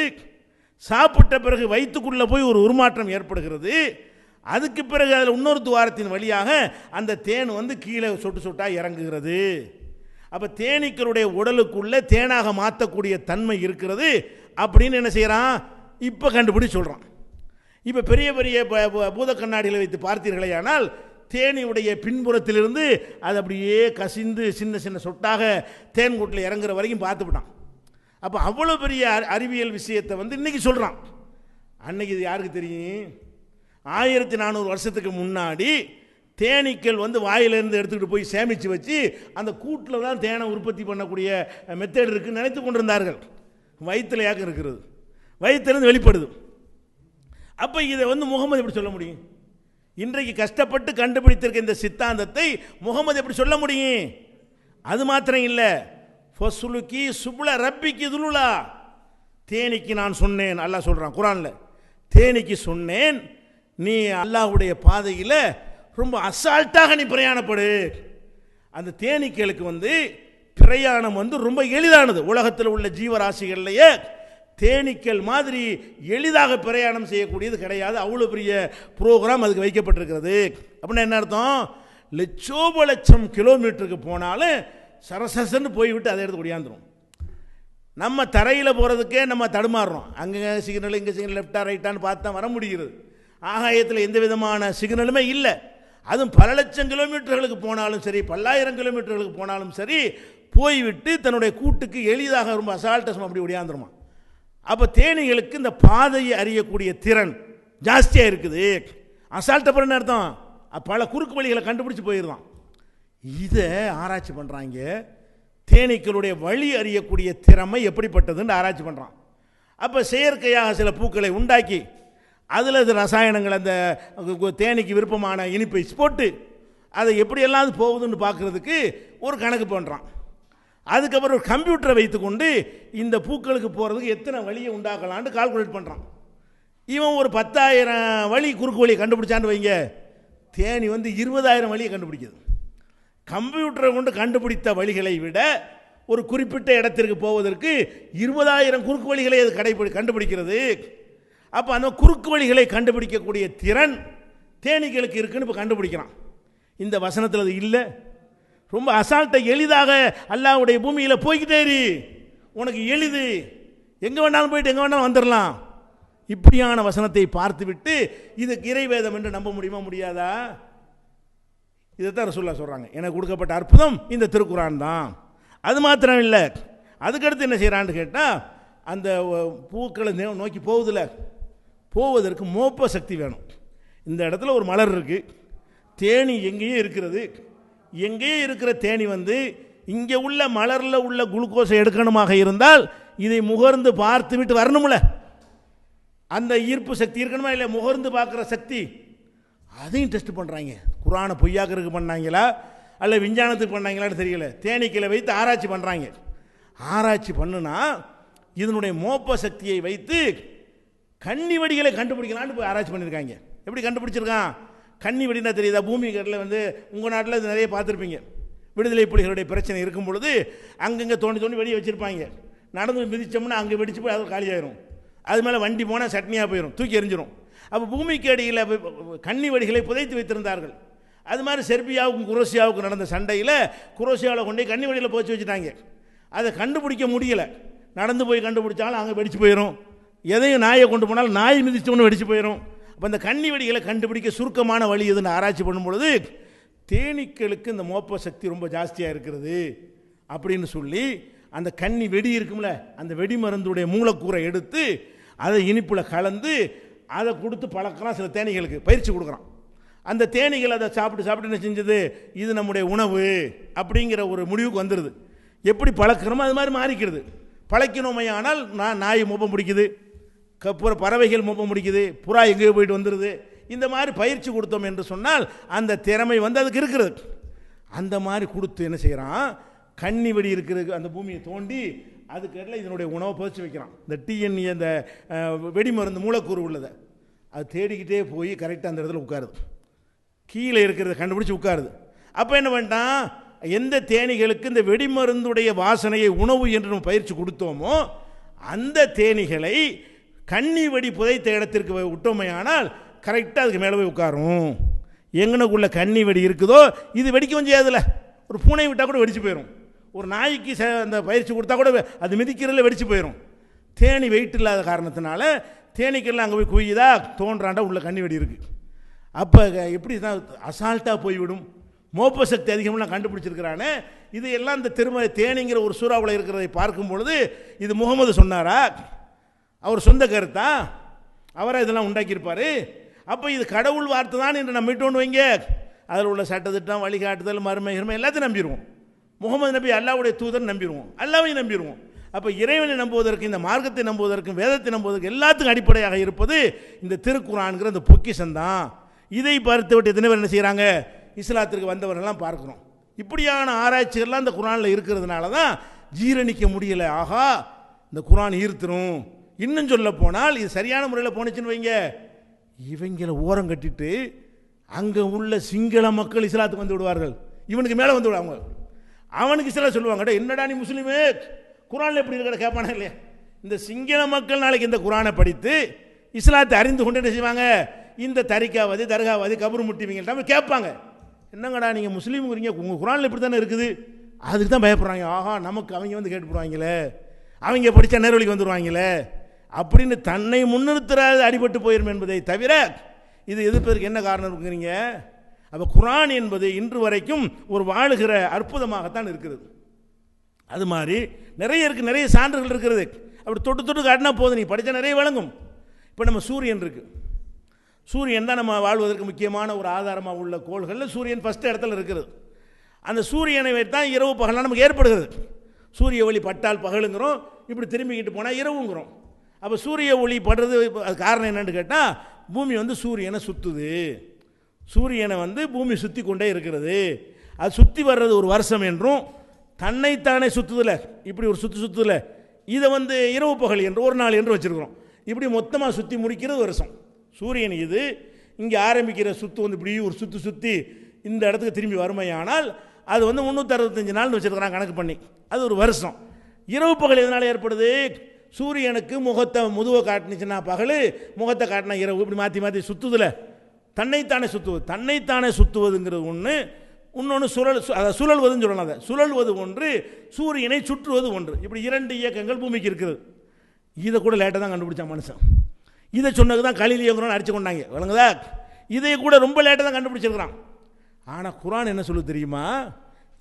சாப்பிட்ட பிறகு வயிற்றுக்குள்ளே போய் ஒரு உருமாற்றம் ஏற்படுகிறது. அதுக்கு பிறகு அதில் இன்னொரு துவாரத்தின் வழியாக அந்த தேன் வந்து கீழே சொட்டு சொட்டாக இறங்குகிறது. அப்போ தேனீக்களுடைய உடலுக்குள்ளே தேனாக மாற்றக்கூடிய தன்மை இருக்கிறது அப்படின்னு என்ன செய்கிறான், இப்போ கண்டுபிடிச்சு சொல்கிறான். இப்போ பெரிய பெரிய பூத கண்ணாடிகளை வைத்து பார்த்தீர்களே ஆனால் தேனியுடைய பின்புறத்திலிருந்து அது அப்படியே கசிந்து சின்ன சின்ன சொட்டாக தேன் கூட்டில் இறங்குற வரைக்கும் பார்த்துவிட்டான். அப்போ அவ்வளோ பெரிய அறிவியல் விஷயத்தை வந்து இன்றைக்கி சொல்கிறான். அன்னைக்கு இது யாருக்கு தெரியும்? 1400 வருஷத்துக்கு முன்னாடி தேனீக்கள் வந்து வாயிலிருந்து எடுத்துக்கிட்டு போய் சேமித்து வச்சு அந்த கூட்டில் தான் தேனை உற்பத்தி பண்ணக்கூடிய மெத்தட் இருக்குன்னு நினைத்து கொண்டிருந்தார்கள். வயிற்றில் யாக்கம் இருக்கிறது, வயிற்றிலிருந்து வெளிப்படுது. அப்போ இதை வந்து முகமது எப்படி சொல்ல முடியும்? இன்றைக்கு கஷ்டப்பட்டு கண்டுபிடித்திருக்க இந்த சித்தாந்தத்தை முகமது எப்படி சொல்ல முடியும்? அது மாத்திரம் இல்லை, ஃபசுலுக்கி சுபுல ரப்பிக்கு துலுலா, தேனிக்கு நான் சொன்னேன் அல்லாஹ் சொல்கிறான் குரானில். தேனிக்கு சொன்னேன், நீ அல்லாஹ்வுடைய பாதையில் ரொம்ப அசால்ட்டாக நீ பிரயாணப்படு. அந்த தேனீக்களுக்கு பிரயாணம் ரொம்ப எளிதானது. உலகத்தில் உள்ள ஜீவராசிகள்லையே தேனீக்கள் மாதிரி எளிதாக பிரயாணம் செய்யக்கூடியது கிடையாது. அவ்வளோ பெரிய ப்ரோக்ராம் அதுக்கு வைக்கப்பட்டிருக்கிறது. அப்படின்னா என்ன அர்த்தம்? லட்சோப லட்சம் கிலோமீட்டருக்கு போனாலும் சரசரன்னு போய்விட்டு அதை எடுத்து ஒடியாந்துடும். நம்ம தரையில் போகிறதுக்கே நம்ம தடுமாறுறோம். அங்கே சிக்னல், இங்கே சிக்னல், லெஃப்டா ரைட்டான்னு பார்த்தா வர முடிகிறது. ஆகாயத்தில் எந்த விதமான சிக்னலுமே இல்லை. அதுவும் பல லட்சம் கிலோமீட்டர்களுக்கு போனாலும் சரி, பல்லாயிரம் கிலோமீட்டர்களுக்கு போனாலும் சரி, போய்விட்டு தன்னுடைய கூட்டுக்கு எளிதாக ரொம்ப அசால்ட்டஸ் அப்படி ஒடியாந்துருமா. அப்போ தேனீகளுக்கு இந்த பாதையை அறியக்கூடிய திறன் ஜாஸ்தியாக இருக்குது. அசால்ட் அப்புறம் அர்த்தம் பல குறுக்கு வழிகளை கண்டுபிடிச்சி போயிடுதான். இதை ஆராய்ச்சி பண்ணுறாங்க. தேனீக்களுடைய வழி அறியக்கூடிய திறமை எப்படிப்பட்டதுன்னு ஆராய்ச்சி பண்ணுறான். அப்போ செயற்கையாக சில பூக்களை உண்டாக்கி அதில் அது ரசாயனங்கள் அந்த தேனீக்கு விருப்பமான இனிப்பை போட்டு அதை எப்படியெல்லாம் போகுதுன்னு பார்க்குறதுக்கு ஒரு கணக்கு பண்ணுறான். அதுக்கப்புறம் ஒரு கம்ப்யூட்டரை வைத்துக்கொண்டு இந்த பூக்களுக்கு போகிறதுக்கு எத்தனை வழியை உண்டாக்கலான்னு கால்குலேட் பண்ணுறான். இவன் ஒரு 10,000 வழி குறுக்கு வழியை கண்டுபிடிச்சான்னு வைங்க, தேனி 20,000 வழியை கண்டுபிடிக்குது. கம்ப்யூட்டரை கொண்டு கண்டுபிடித்த வழிகளை விட ஒரு குறிப்பிட்ட இடத்திற்கு போவதற்கு 20,000 குறுக்கு வழிகளை அது கண்டுபிடிக்கிறது. அப்போ அந்த குறுக்கு வழிகளை கண்டுபிடிக்கக்கூடிய திறன் தேனீக்களுக்கு இருக்குன்னு இப்போ கண்டுபிடிக்கிறான். இந்த வசனத்தில் அது இல்லை. ரொம்ப அசால்ட்டை எளிதாக அல்லாஹ்வுடைய பூமியில் போய்கிட்டே இரு, உனக்கு எளிது, எங்கே வேணாலும் போயிட்டு எங்கே வேணாலும் வந்துடலாம். இப்படியான வசனத்தை பார்த்துவிட்டு இதுக்கு இறைவேதம் என்று நம்ப முடியுமா? முடியாதா? இதைத்தான் ரசூலுல்லாஹ் சொல்கிறாங்க, எனக்கு கொடுக்கப்பட்ட அற்புதம் இந்த திருக்குரான் தான். அது மாத்திரம் இல்லை, அதுக்கடுத்து என்ன செய்கிறான்னு கேட்டால், அந்த பூக்களை நோக்கி போகுதில்ல, போவதற்கு மோப்ப சக்தி வேணும். இந்த இடத்துல ஒரு மலர் இருக்குது, தேனி எங்கேயே இருக்கிறது. எங்கேயே இருக்கிற தேனி இங்கே உள்ள மலரில் உள்ள குளுக்கோஸை எடுக்கணுமாக இருந்தால் இதை முகர்ந்து பார்த்து விட்டு வரணும்ல. அந்த ஈர்ப்பு சக்தி இருக்கணுமா இல்லை? முகர்ந்து பார்க்குற சக்தி, அதையும் டெஸ்ட் பண்ணுறாங்க. குரானை பொய்யாக்கிறதுக்கு பண்ணாங்களா அல்ல விஞ்ஞானத்துக்கு பண்ணாங்களான்னு தெரியல. தேனீக்களை வைத்து ஆராய்ச்சி பண்ணுறாங்க. ஆராய்ச்சி பண்ணுனா இதனுடைய மோப்ப சக்தியை வைத்து கன்னி வெடிகளை கண்டுபிடிக்கலான்னு போய் ஆராய்ச்சி பண்ணியிருக்காங்க. எப்படி கண்டுபிடிச்சிருக்கான்? கன்னி வெடினா தெரியுதா? பூமி கட்டில் உங்கள் நாட்டில் இது நிறைய பார்த்துருப்பீங்க. விடுதலை புலிகளுடைய பிரச்சனை இருக்கும் பொழுது அங்கங்கே தோண்டி தோண்டி வெடியை வச்சுருப்பாங்க. நடந்து மிதிச்சோம்னா அங்கே வெடிச்சு போய் அது காலியாயிரும். அது மேலே வண்டி போனால் சட்னியாக போயிடும், தூக்கி எறிஞ்சிடும். அப்போ பூமிக்கு அடியில் கன்னி வெடிகளை புதைத்து வைத்திருந்தார்கள். அது மாதிரி செர்பியாவுக்கும் குரோசியாவுக்கும் நடந்த சண்டையில் குரோசியாவில் கொண்டு கன்னி வெடியில் போச்சு வச்சுட்டாங்க. அதை கண்டுபிடிக்க முடியலை. நடந்து போய் கண்டுபிடிச்சாலும் அங்கே வெடிச்சு போயிடும். எதையும் நாயை கொண்டு போனாலும் நாய் மிதிச்சோன்னு வெடிச்சு போயிடும். அப்போ அந்த கன்னி வெடிகளை கண்டுபிடிக்க சுருக்கமான வழி எதுன்னு ஆராய்ச்சி பண்ணும்பொழுது தேனீக்களுக்கு இந்த மோப்ப சக்தி ரொம்ப ஜாஸ்தியாக இருக்கிறது அப்படின்னு சொல்லி அந்த கன்னி வெடி இருக்கும்ல, அந்த வெடி மருந்துடைய மூலக்கூறை எடுத்து அதை இனிப்பில் கலந்து அதை கொடுத்து பழக்கலாம். சில தேனீகளுக்கு பயிற்சி கொடுக்குறான். அந்த தேனீகள் அதை சாப்பிட்டு சாப்பிட்டு என்ன செஞ்சது, இது நம்முடைய உணவு அப்படிங்கிற ஒரு முடிவுக்கு வந்துடுது. எப்படி பழக்கிறோமோ அது மாதிரி மாறிக்கிறது. பழக்கணுமையானால் நாய் மோப்பம் பிடிக்குது, பறவைகள் மோப்பம் பிடிக்குது, புறா எங்கேயோ போயிட்டு வந்துடுது. இந்த மாதிரி பயிற்சி கொடுத்தோம் என்று சொன்னால் அந்த திறமை அதுக்கு இருக்கிறது. அந்த மாதிரி கொடுத்து என்ன செய்கிறான், கன்னி வெடி இருக்கிறது அந்த பூமியை தோண்டி அதுக்கெல்லாம் இதனுடைய உணவை பதிச்சு வைக்கிறான். இந்த டிஎன்ஏ அந்த வெடி மருந்து மூலக்கூறு உள்ளதை அது தேடிக்கிட்டே போய் கரெக்டாக அந்த இடத்துல உட்காருது. கீழே இருக்கிறத கண்டுபிடிச்சி உட்காருது. அப்போ என்ன பண்ணிட்டான், எந்த தேனீகளுக்கு இந்த வெடிமருந்துடைய வாசனையை உணவு என்று நம்ம பயிற்சி கொடுத்தோமோ அந்த தேனீகளை கன்னி வெடி புதைத்த இடத்திற்கு விட்டோமையானால் கரெக்டாக அதுக்கு மேலே போய் உட்காரும். எங்கனக்குள்ள கன்னி வெடி இருக்குதோ இது வெடிக்கவும் செய்யாதுல்ல. ஒரு பூனை விட்டால் கூட வெடிச்சு போயிடும். ஒரு நாய்க்கு அந்த பயிற்சி கொடுத்தா கூட அது மிதிக்கிறதுல வெடிச்சு போயிடும். தேனி வெயிட் இல்லாத காரணத்தினால தேனீக்கெல்லாம் அங்கே போய் குய்யுதா தோன்றாண்டா உள்ள கன்னி வெடி இருக்குது. அப்போ எப்படி தான் அசால்ட்டாக போய்விடும். மோப்ப சக்தி அதிகமாக கண்டுபிடிச்சிருக்கிறானே. இது எல்லாம் இந்த திருமலை தேனிங்கிற ஒரு சூறாவில் இருக்கிறதை பார்க்கும் பொழுது இது முகமது சொன்னாரா, அவர் சொந்த கருத்தா, அவரை இதெல்லாம் உண்டாக்கியிருப்பார். அப்போ இது கடவுள் வார்த்தை தான் என்று நம்பிட்டோன்னு வைங்க, அதில் உள்ள சட்டத்திட்டம் வழிகாட்டுதல் மறுமை எல்லாத்தையும் நம்பிடுவோம். முகமது நபி அல்லாஹ்வுடைய தூதர் நம்பிடுவோம், அல்லாஹ்வையும் நம்பிடுவோம். அப்போ இறைவனை நம்புவதற்கு, இந்த மார்க்கத்தை நம்புவதற்கு, வேதத்தை நம்புவதற்கு எல்லாத்துக்கும் அடிப்படையாக இருப்பது இந்த திருக்குரான்கிற இந்த பொக்கிஷந்தான். இதை பார்த்து விட்டு எத்தனை பேர் என்ன செய்கிறாங்க, இஸ்லாத்திற்கு வந்தவர்கள்லாம் பார்க்குறோம். இப்படியான ஆராய்ச்சிகள்லாம் இந்த குர்ஆனில் இருக்கிறதுனால தான் ஜீரணிக்க முடியலை. ஆகா, இந்த குர்ஆன் ஈர்த்துரும். இன்னும் சொல்ல போனால் இது சரியான முறையில் போனுச்சுன்னு வைங்க, இவங்களை ஓரம் கட்டிட்டு அங்கே உள்ள சிங்கள மக்கள் இஸ்லாத்துக்கு வந்து விடுவார்கள், இவனுக்கு மேலே வந்து விடுவாங்க. அவனுக்கு சில சொல்லுவாங்க, என்னடா நீ முஸ்லீமே குர்ஆனில் எப்படி இருக்கிற கேட்பானா இல்லையா. இந்த சிங்கள மக்கள் நாளைக்கு இந்த குர்ஆனை படித்து இஸ்லாத்தை அறிந்து கொண்டு என்ன செய்வாங்க, இந்த தரிகாவாதி தர்காவாதி கபர் முட்டிவங்கள்ட்ட கேட்பாங்க, என்னங்கடா நீங்கள் முஸ்லீமுங்கிறீங்க, உங்கள் குர்ஆனில் இப்படி தானே இருக்குது. அதுக்கு தான் பயப்படுறாங்க. ஆஹா, நமக்கு அவங்க வந்து கேட்டு போடுவாங்களே, அவங்க படித்தா நேர்வழிக்கு வந்துடுவாங்களே அப்படின்னு தன்னை முன்னிறுத்துறாது அடிபட்டு போயிடும் என்பதை தவிர இது எதிர்ப்பதற்கு என்ன காரணம் இருக்குங்கிறீங்க. அப்போ குர்ஆன் என்பது இன்று வரைக்கும் ஒரு வாழுகிற அற்புதமாகத்தான் இருக்கிறது. அது மாதிரி நிறைய இருக்குது, நிறைய சான்றுகள் இருக்கிறது. அப்படி தொட்டு தொட்டு காட்டினா போதும், நீ படித்தா நிறைய வழங்கும். இப்போ நம்ம சூரியன் இருக்குது, சூரியன் தான் நம்ம வாழ்வதற்கு முக்கியமான ஒரு ஆதாரமாக உள்ள கோள்களில் சூரியன் ஃபஸ்ட்டு இடத்துல இருக்கிறது. அந்த சூரியனை வைத்தான் இரவு பகலாம் நமக்கு ஏற்படுகிறது. சூரிய ஒளி பட்டால் பகலுங்கிறோம், இப்படி திரும்பிக்கிட்டு போனால் இரவுங்கிறோம். அப்போ சூரிய ஒளி படுறது அது காரணம் என்னன்னு கேட்டால், பூமி வந்து சூரியனை சுற்றுது, சூரியனை வந்து பூமி சுற்றி கொண்டே இருக்கிறது. அது சுற்றி வர்றது ஒரு வருஷம் என்றும், தன்னைத்தானே சுற்றுதில்ல, இப்படி ஒரு சுற்றுதில்ல, இதை வந்து இரவு பகல் என்று ஒரு நாள் என்று வச்சுருக்கிறோம். இப்படி மொத்தமாக சுற்றி முடிக்கிறது வருஷம். சூரியன் இது இங்கே ஆரம்பிக்கிற சுற்று வந்து இப்படி ஒரு சுற்றி சுற்றி இந்த இடத்துக்கு திரும்பி வறுமையானால் அது வந்து 365 நாள்னு வச்சுருக்கிறான் கணக்கு பண்ணி, அது ஒரு வருஷம். இரவு பகல் எதனால் ஏற்படுது, சூரியனுக்கு முகத்தை முதுவை காட்டினுச்சுன்னா பகல், முகத்தை காட்டினா இரவு, இப்படி மாற்றி மாற்றி சுற்றுதில்ல, தன்னைத்தானே சுற்றுவது. தன்னைத்தானே சுற்றுவதுங்கிறது ஒன்று, இன்னொன்று சுழல்வதுன்னு சொல்லலாம். அதை சுழல்வது ஒன்று, சூரியனை சுற்றுவது ஒன்று. இப்படி 2 இயக்கங்கள் பூமிக்கு இருக்குது. இதை கூட லேட்டாக தான் கண்டுபிடிச்சான் மனுஷன். இதை சொன்னது தான் கலீலியோங்கிறவன் அடிச்சு கொண்டாங்க, விளங்குதா. இதை கூட ரொம்ப லேட்டாக தான் கண்டுபிடிச்சிருக்கிறான். ஆனால் குர்ஆன் என்ன சொல்லுது தெரியுமா,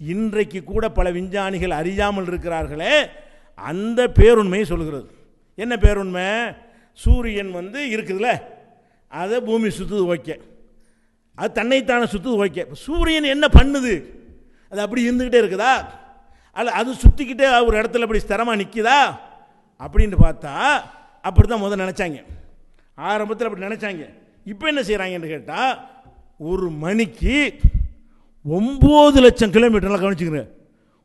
இன்றைக்கு கூட பல விஞ்ஞானிகள் அறியாமல் இருக்கிறார்களே, அந்த பேருண்மையை சொல்லுகிறது. என்ன பேருண்மை, சூரியன் வந்து இருக்குதுல்ல, அதை பூமி சுற்றுது, ஓகே, அது தன்னைத்தானே சுற்றுது, ஓகே. சூரியன் என்ன பண்ணுது, அது அப்படி இருந்துக்கிட்டே இருக்குதா, அல்ல அது சுற்றிக்கிட்டே ஒரு இடத்துல அப்படி ஸ்திரமாக நிற்குதா அப்படின்னு பார்த்தா அப்படி தான் முதல்ல நினச்சாங்க. ஆரம்பத்தில் அப்படி நினச்சாங்க. இப்போ என்ன செய்கிறாங்கன்னு கேட்டால், ஒரு மணிக்கு 9 லட்சம் கிலோமீட்டர்லாம் கவனிச்சுக்கிறேன்.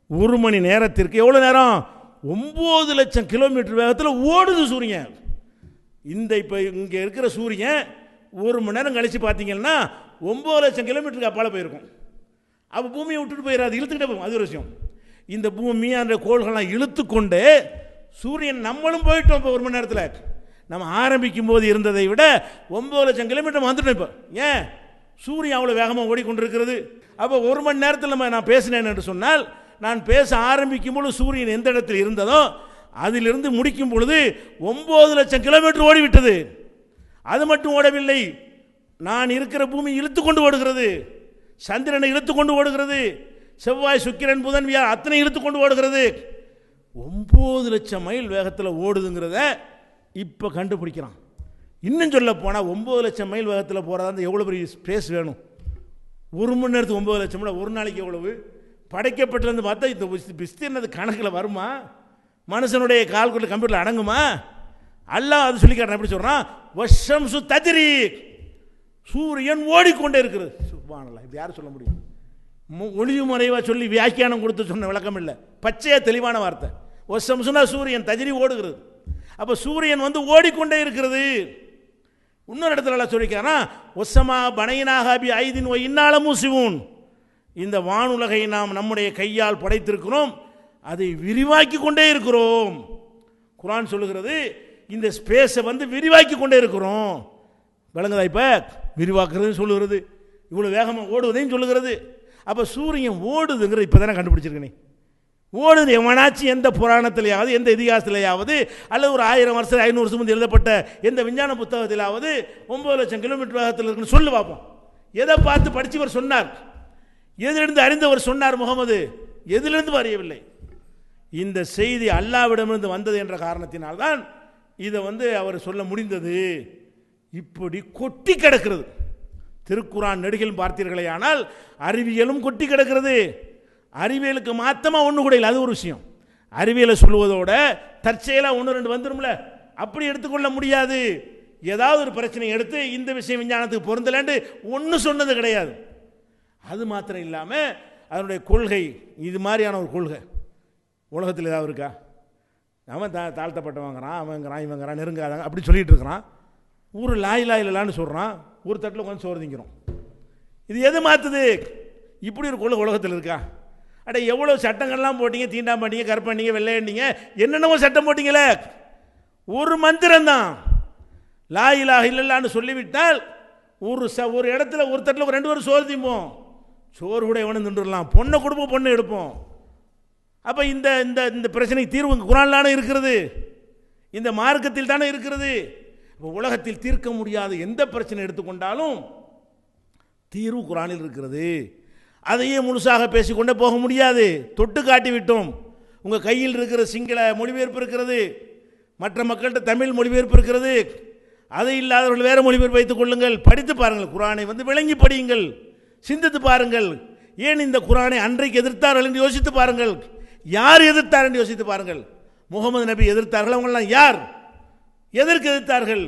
ஒரு மணி நேரத்திற்கு எவ்வளோ நேரம், 9 லட்சம் கிலோமீட்டர் வேகத்தில் ஓடுது சூரியன். இந்த இப்போ இங்கே இருக்கிற சூரியன் ஒரு மணி நேரம் கழித்து பார்த்தீங்கன்னா 9 லட்சம் கிலோமீட்டருக்கு அப்பால் போயிருக்கும். அப்போ பூமியை விட்டுட்டு போயிடாது, இழுத்துக்கிட்டே போகும். அது ஒரு விஷயம். இந்த பூமி அந்த கோள்கள்லாம் இழுத்து கொண்டு சூரியன் நம்மளும் போயிட்டோம். இப்போ ஒரு மணி நேரத்தில் நம்ம ஆரம்பிக்கும் போது இருந்ததை விட 9 லட்சம் கிலோமீட்டர் வந்துட்டோம். இப்போ ஏன், சூரியன் அவ்வளோ வேகமாக ஓடிக்கொண்டிருக்கிறது. அப்போ ஒரு மணி நேரத்தில் நான் பேசினேன் என்று சொன்னால், நான் பேச ஆரம்பிக்கும் பொழுது சூரியன் எந்த இடத்தில் இருந்ததோ அதிலிருந்து முடிக்கும் பொழுது 9 லட்சம் கிலோமீட்டர் ஓடிவிட்டது. அது மட்டும் ஓடவில்லை, நான் இருக்கிற பூமி இழுத்து கொண்டு ஓடுகிறது, சந்திரனை இழுத்து கொண்டு ஓடுகிறது, செவ்வாய் சுக்கிரன் புதன் வியாழன் அத்தனை இழுத்து கொண்டு ஓடுகிறது. 9 லட்சம் மைல் வேகத்தில் ஓடுதுங்கிறத இப்போ கண்டுபிடிக்கிறான். இன்னும் சொல்ல போனால் 9 லட்சம் மைல் வேகத்தில் போகிறதா எவ்வளோ பெரிய ஸ்பேஸ் வேணும். ஒரு மணி நேரத்துக்கு 9 லட்சம், ஒரு நாளைக்கு எவ்வளவு படைக்கப்பட்டிருந்து பார்த்தா இந்த விஸ்தீர்ணது கணக்கில் வருமா, மனுஷனுடைய கால்குலேட்டர் கம்ப்யூட்டரில் அடங்குமா? அல்லாஹ் அது சொல்லி காட்டுறான். எப்படி சொல்கிறான், வஷம்சு தஜ்ரி, சூரியன் ஓடிக்கொண்டே இருக்கிறது. சுப்ஹானல்லாஹ், இது யார் சொல்ல முடியும்? ஒளிவு மறைவாக சொல்லி வியாக்கியானம் கொடுத்து சொன்ன விளக்கம் இல்லை, பச்சையாக தெளிவான வார்த்தை. வஷம்சுனா சூரியன், தஜ்ரி ஓடுகிறது. அப்போ சூரியன் வந்து ஓடிக்கொண்டே இருக்கிறது. இன்னொரு இடத்துல சொல்லிக்காரா, ஒசமா பனையினாக அபி ஐதின் இன்னால மூசிவும், இந்த வானுலகை நாம் நம்முடைய கையால் படைத்திருக்கிறோம், அதை விரிவாக்கி கொண்டே இருக்கிறோம். குர்ஆன் சொல்லுகிறது, இந்த ஸ்பேஸை வந்து விரிவாக்கி கொண்டே இருக்கிறோம். விளங்குதா? இப்போ விரிவாக்குறதுன்னு சொல்லுகிறது, இவ்வளோ வேகமாக ஓடுவதையும் சொல்லுகிறது. அப்போ சூரியன் ஓடுதுங்கிற இப்போ தானே கண்டுபிடிச்சிருக்கனே. ஓடுது எவனாச்சு எந்த புராணத்திலேயாவது, எந்த இதிகாசத்திலேயாவது, அல்லது ஒரு 1000 வருஷம் 500 வருஷம் முந்தைய எழுதப்பட்ட எந்த விஞ்ஞான புத்தகத்திலாவது 9 லட்சம் கிலோமீட்டர் வேகத்தில் இருக்குன்னு சொல்லு பார்ப்போம். எதை பார்த்து படித்தவர் சொன்னார், எதிலிருந்து அறிந்தவர் சொன்னார் முகமது, எதிலிருந்து அறியவில்லை. இந்த செய்தி அல்லாஹ்விடமிருந்து வந்தது என்ற காரணத்தினால்தான் இதை வந்து அவர் சொல்ல முடிந்தது. இப்படி கொட்டி கிடக்கிறது திருக்குரான் நெடுகிலும் பார்த்தீர்களே. ஆனால் அறிவியலும் கொட்டி கிடக்கிறது. அறிவியலுக்கு மாத்தமாக ஒன்று கூட இல்லை, அது ஒரு விஷயம். அறிவியலை சொல்லுவதோட தற்செயலாக 1 2 வந்துடும்ல, அப்படி எடுத்துக்கொள்ள முடியாது. ஏதாவது ஒரு பிரச்சனை எடுத்து இந்த விஷயம் விஞ்ஞானத்துக்கு பொருந்தலன்னு ஒன்றும் சொன்னது கிடையாது. அது மாத்திரம் இல்லாமல் அதனுடைய கொள்கை இது மாதிரியான ஒரு கொள்கை உலகத்தில் ஏதாவது இருக்கா? அவன் தாழ்த்தப்பட்டவங்கிறான், அவங்கிறான், இவங்கிறான், நெருங்காதாங்க அப்படி சொல்லிட்டு இருக்கிறான். ஊர் லாயிலான்னு சொல்கிறான், ஒரு தட்டில் உட்காந்து சோறு திங்கிறோம். இது எது மாற்றுது? இப்படி ஒரு கொள்கை உலகத்தில் இருக்கா? அட எவ்வளோ சட்டங்கள்லாம் போட்டீங்க, தீண்டாம்பட்டிங்க, கற்பண்டிங்க, வெள்ளையண்டிங்க, என்னென்னவோ சட்டம் போட்டிங்களே. ஒரு மந்திரம்தான் லா இலாஹ இல்லல்லான்னு சொல்லிவிட்டால் ஒரு இடத்துல ஒரு தட்டில் 2 பேரும் சோறு திம்போம். சோறு கூட எவனும் தின்றுடலாம், பொண்ணை கொடுப்போம், பொண்ணு எடுப்போம். அப்போ இந்த இந்த இந்த பிரச்சனைக்கு தீர்வு குர்ஆனில் இருக்கிறது, இந்த மார்க்கத்தில் தானே இருக்கிறது. இப்போ உலகத்தில் தீர்க்க முடியாத எந்த பிரச்சனை எடுத்துக்கொண்டாலும் தீர்வு குர்ஆனில் இருக்கிறது. அதையே முழுசாக பேசிக்கொண்டே போக முடியாது, தொட்டு காட்டி விட்டோம். உங்கள் கையில் இருக்கிற சிங்கள மொழிபெயர்ப்பு இருக்கிறது, மற்ற மக்கள்கிட்ட தமிழ் மொழிபெயர்ப்பு இருக்கிறது. அது இல்லாதவர்கள் வேறு மொழிபெயர்ப்பு வைத்துக் கொள்ளுங்கள், படித்து பாருங்கள், குர்ஆனை விளங்கி படியுங்கள், சிந்தித்து பாருங்கள். ஏன் இந்த குர்ஆனை அன்றைக்கு எதிர்த்தார்கள் என்று யோசித்து பாருங்கள். யார் எதிர்த்தார் என்று யோசித்து பாருங்கள். முகமது நபி எதிர்த்தார்கள், அவங்களாம் யார்? எதற்கு எதிர்த்தார்கள்?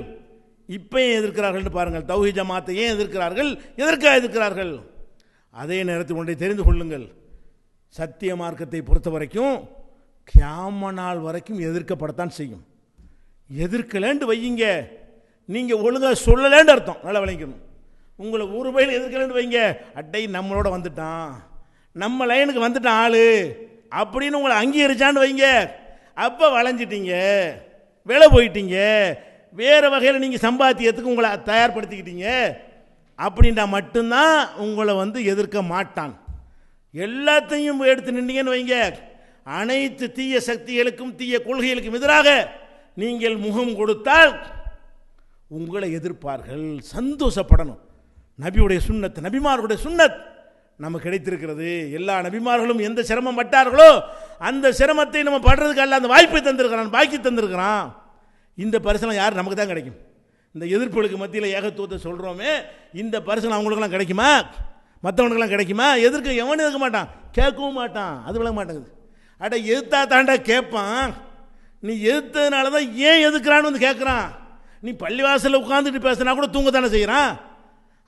இப்போ ஏன் எதிர்க்கிறார்கள் என்று பாருங்கள். தௌஹீத் ஜமாத்தை ஏன் எதிர்க்கிறார்கள்? எதற்காக எதிர்க்கிறார்கள்? அதே நேரத்தில் ஒன்றை தெரிந்து கொள்ளுங்கள், சத்திய மார்க்கத்தை பொறுத்த வரைக்கும் கியாம நாள் வரைக்கும் எதிர்க்கப்படத்தான் செய்யும். எதிர்க்கலேண்டு வையுங்க, நீங்கள் ஒழுங்காக சொல்லலேன்னு அர்த்தம், நல்லா விளங்கிக்கணும். உங்களை ஒரு பையில் எதிர்க்கலேன்னு வைங்க, அட்டை நம்மளோட வந்துட்டான், நம்ம லைனுக்கு வந்துட்டான் ஆளு அப்படின்னு உங்களை அங்கீகரிச்சான்னு வைங்க, அப்போ வளைஞ்சிட்டீங்க, விலை போயிட்டீங்க, வேறு வகையில் நீங்கள் சம்பாத்தியத்துக்கு உங்களை தயார்படுத்திக்கிட்டீங்க அப்படின்ட்டா மட்டும்தான் உங்களை எதிர்க்க மாட்டான். எல்லாத்தையும் எடுத்து நின்றீங்கன்னு வைங்க, அனைத்து தீய சக்திகளுக்கும் தீய கொள்கைகளுக்கும் எதிராக நீங்கள் முகம் கொடுத்தால் உங்களை எதிர்ப்பார்கள். சந்தோஷப்படணும். நபியுடைய சுன்னத், நபிமார்களுடைய சுன்னத் நமக்கு கிடைத்திருக்கிறது. எல்லா நபிமார்களும் எந்த சிரமம் பட்டார்களோ அந்த சிரமத்தை நம்ம படுறதுக்கு அல்ல அந்த வாய்ப்பை தந்திருக்கிறான், பாக்கி தந்திருக்கிறான். இந்த பரிசனம் யார்? நமக்கு தான் கிடைக்கும். இந்த எதிர்ப்புகளுக்கு மத்தியில் ஏகத்துவத்தை சொல்கிறோமே, இந்த பரிசனம் அவங்களுக்கெல்லாம் கிடைக்குமா? மற்றவனுக்கெல்லாம் கிடைக்குமா? எதிர்க்க எவனும் எதிர்க்க மாட்டான், கேட்கவும் மாட்டான். அது விளங்க மாட்டேங்குது. அட எதிர்த்தா தாண்டா கேட்பான். நீ எதிர்த்ததுனால தான் ஏன் எதுக்குறான்னு கேட்குறான். நீ பள்ளிவாசலில் உட்காந்துட்டு பேசுனா கூட தூங்க தானே செய்கிறான்.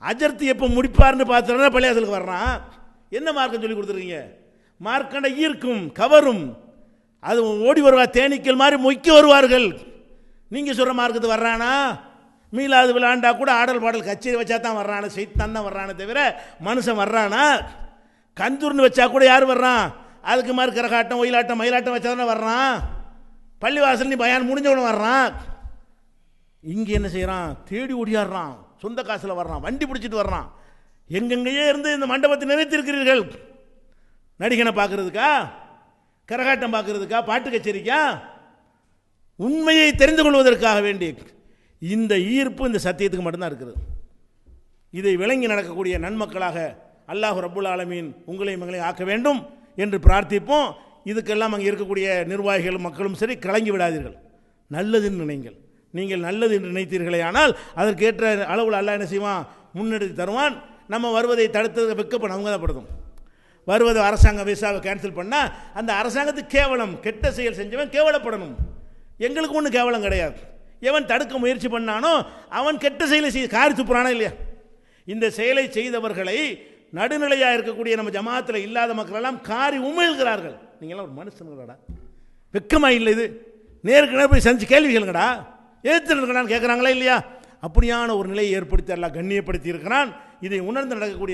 அஜர்த்து எப்போ முடிப்பார்னு பார்த்துனா பள்ளிவாசலுக்கு வர்றான். என்ன மார்க்கம் சொல்லி கொடுத்துருக்கீங்க? மார்க்கண்டை ஈர்க்கும், கவரும். அது ஓடி வருவா, தேனீக்கள் மாதிரி மொய்க்க வருவார்கள். நீங்கள் சொல்கிற மார்க்கத்துக்கு வர்றானா? மீளாது விளாண்டா கூட ஆடல் பாடல் கச்சேரி வச்சா தான் வர்றான, செய்தான் தான் வர்றானே தவிர மனுஷன் வர்றானா? கந்தூர்னு வச்சா கூட யார் வர்றான்? அதுக்கு மாதிரி கரகாட்டம், ஒயிலாட்டம், மயிலாட்டம் வச்சா தானே வர்றான். பள்ளிவாசல் நீ பயான் முடிஞ்சவன வர்றான். இங்கே என்ன செய்கிறான்? தேடி ஓடியாடுறான், சொந்த காசில் வர்றான், வண்டி பிடிச்சிட்டு வர்றான். எங்கெங்கேயே இருந்து இந்த மண்டபத்தை நிறைத்திருக்கிறீர்கள். நடிகனை பார்க்கறதுக்கா, கரகாட்டம் பார்க்கறதுக்கா, பாட்டு கச்சேரிக்கா? உண்மையை தெரிந்து கொள்வதற்காக வேண்டி இந்த ஈர்ப்பு இந்த சத்தியத்துக்கு மட்டும்தான் இருக்கிறது. இதை விளங்கி நடக்கக்கூடிய நன்மக்களாக அல்லாஹ் ரப்புல் ஆலமீன் உங்களையும் எங்களையும் ஆக்க வேண்டும் என்று பிரார்த்திப்போம். இதுக்கெல்லாம் அங்கே இருக்கக்கூடிய நிர்வாகிகள் மக்களும் சரி, கலங்கி விடாதீர்கள், நல்லதுன்னு நினைங்கள். நீங்கள் நல்லது என்று நினைத்தீர்களே ஆனால் அதற்கேற்ற அளவில் அல்லாஹ் என்ன செய்வான்? முன்னெடுத்து தருவான். நம்ம வருவதை தடுத்தது வெக்கப்படும், அவங்க தான் படுத்தும். வருவது அரசாங்க விசாவை கேன்சல் பண்ணால் அந்த அரசாங்கத்துக்கு கேவலம், கெட்ட செயல் செஞ்சவன் கேவலப்படணும். எங்களுக்கு ஒன்றும் கேவலம் கிடையாது. எவன் தடுக்க முயற்சி பண்ணானோ அவன் கெட்ட செயலை செய்ய காரி துப்புறானா இல்லையா? இந்த செயலை செய்தவர்களை நடுநிலையாக இருக்கக்கூடிய நம்ம ஜமாத்தில் இல்லாத மக்கள் எல்லாம் காரி உமிழ்கிறார்கள். நீங்களாம் ஒரு மனுஷனுங்கடா, வெக்கமா இல்லை? இது நேருக்கு நேர் போய் சந்திச்சு கேள்வி கேளுங்கடா, எதிர்த்து கேட்குறாங்களா இல்லையா? அப்படியான ஒரு நிலையை ஏற்படுத்தி எல்லாம் கண்ணியப்படுத்தி இருக்கிறான். இதை உணர்ந்து நடக்கக்கூடிய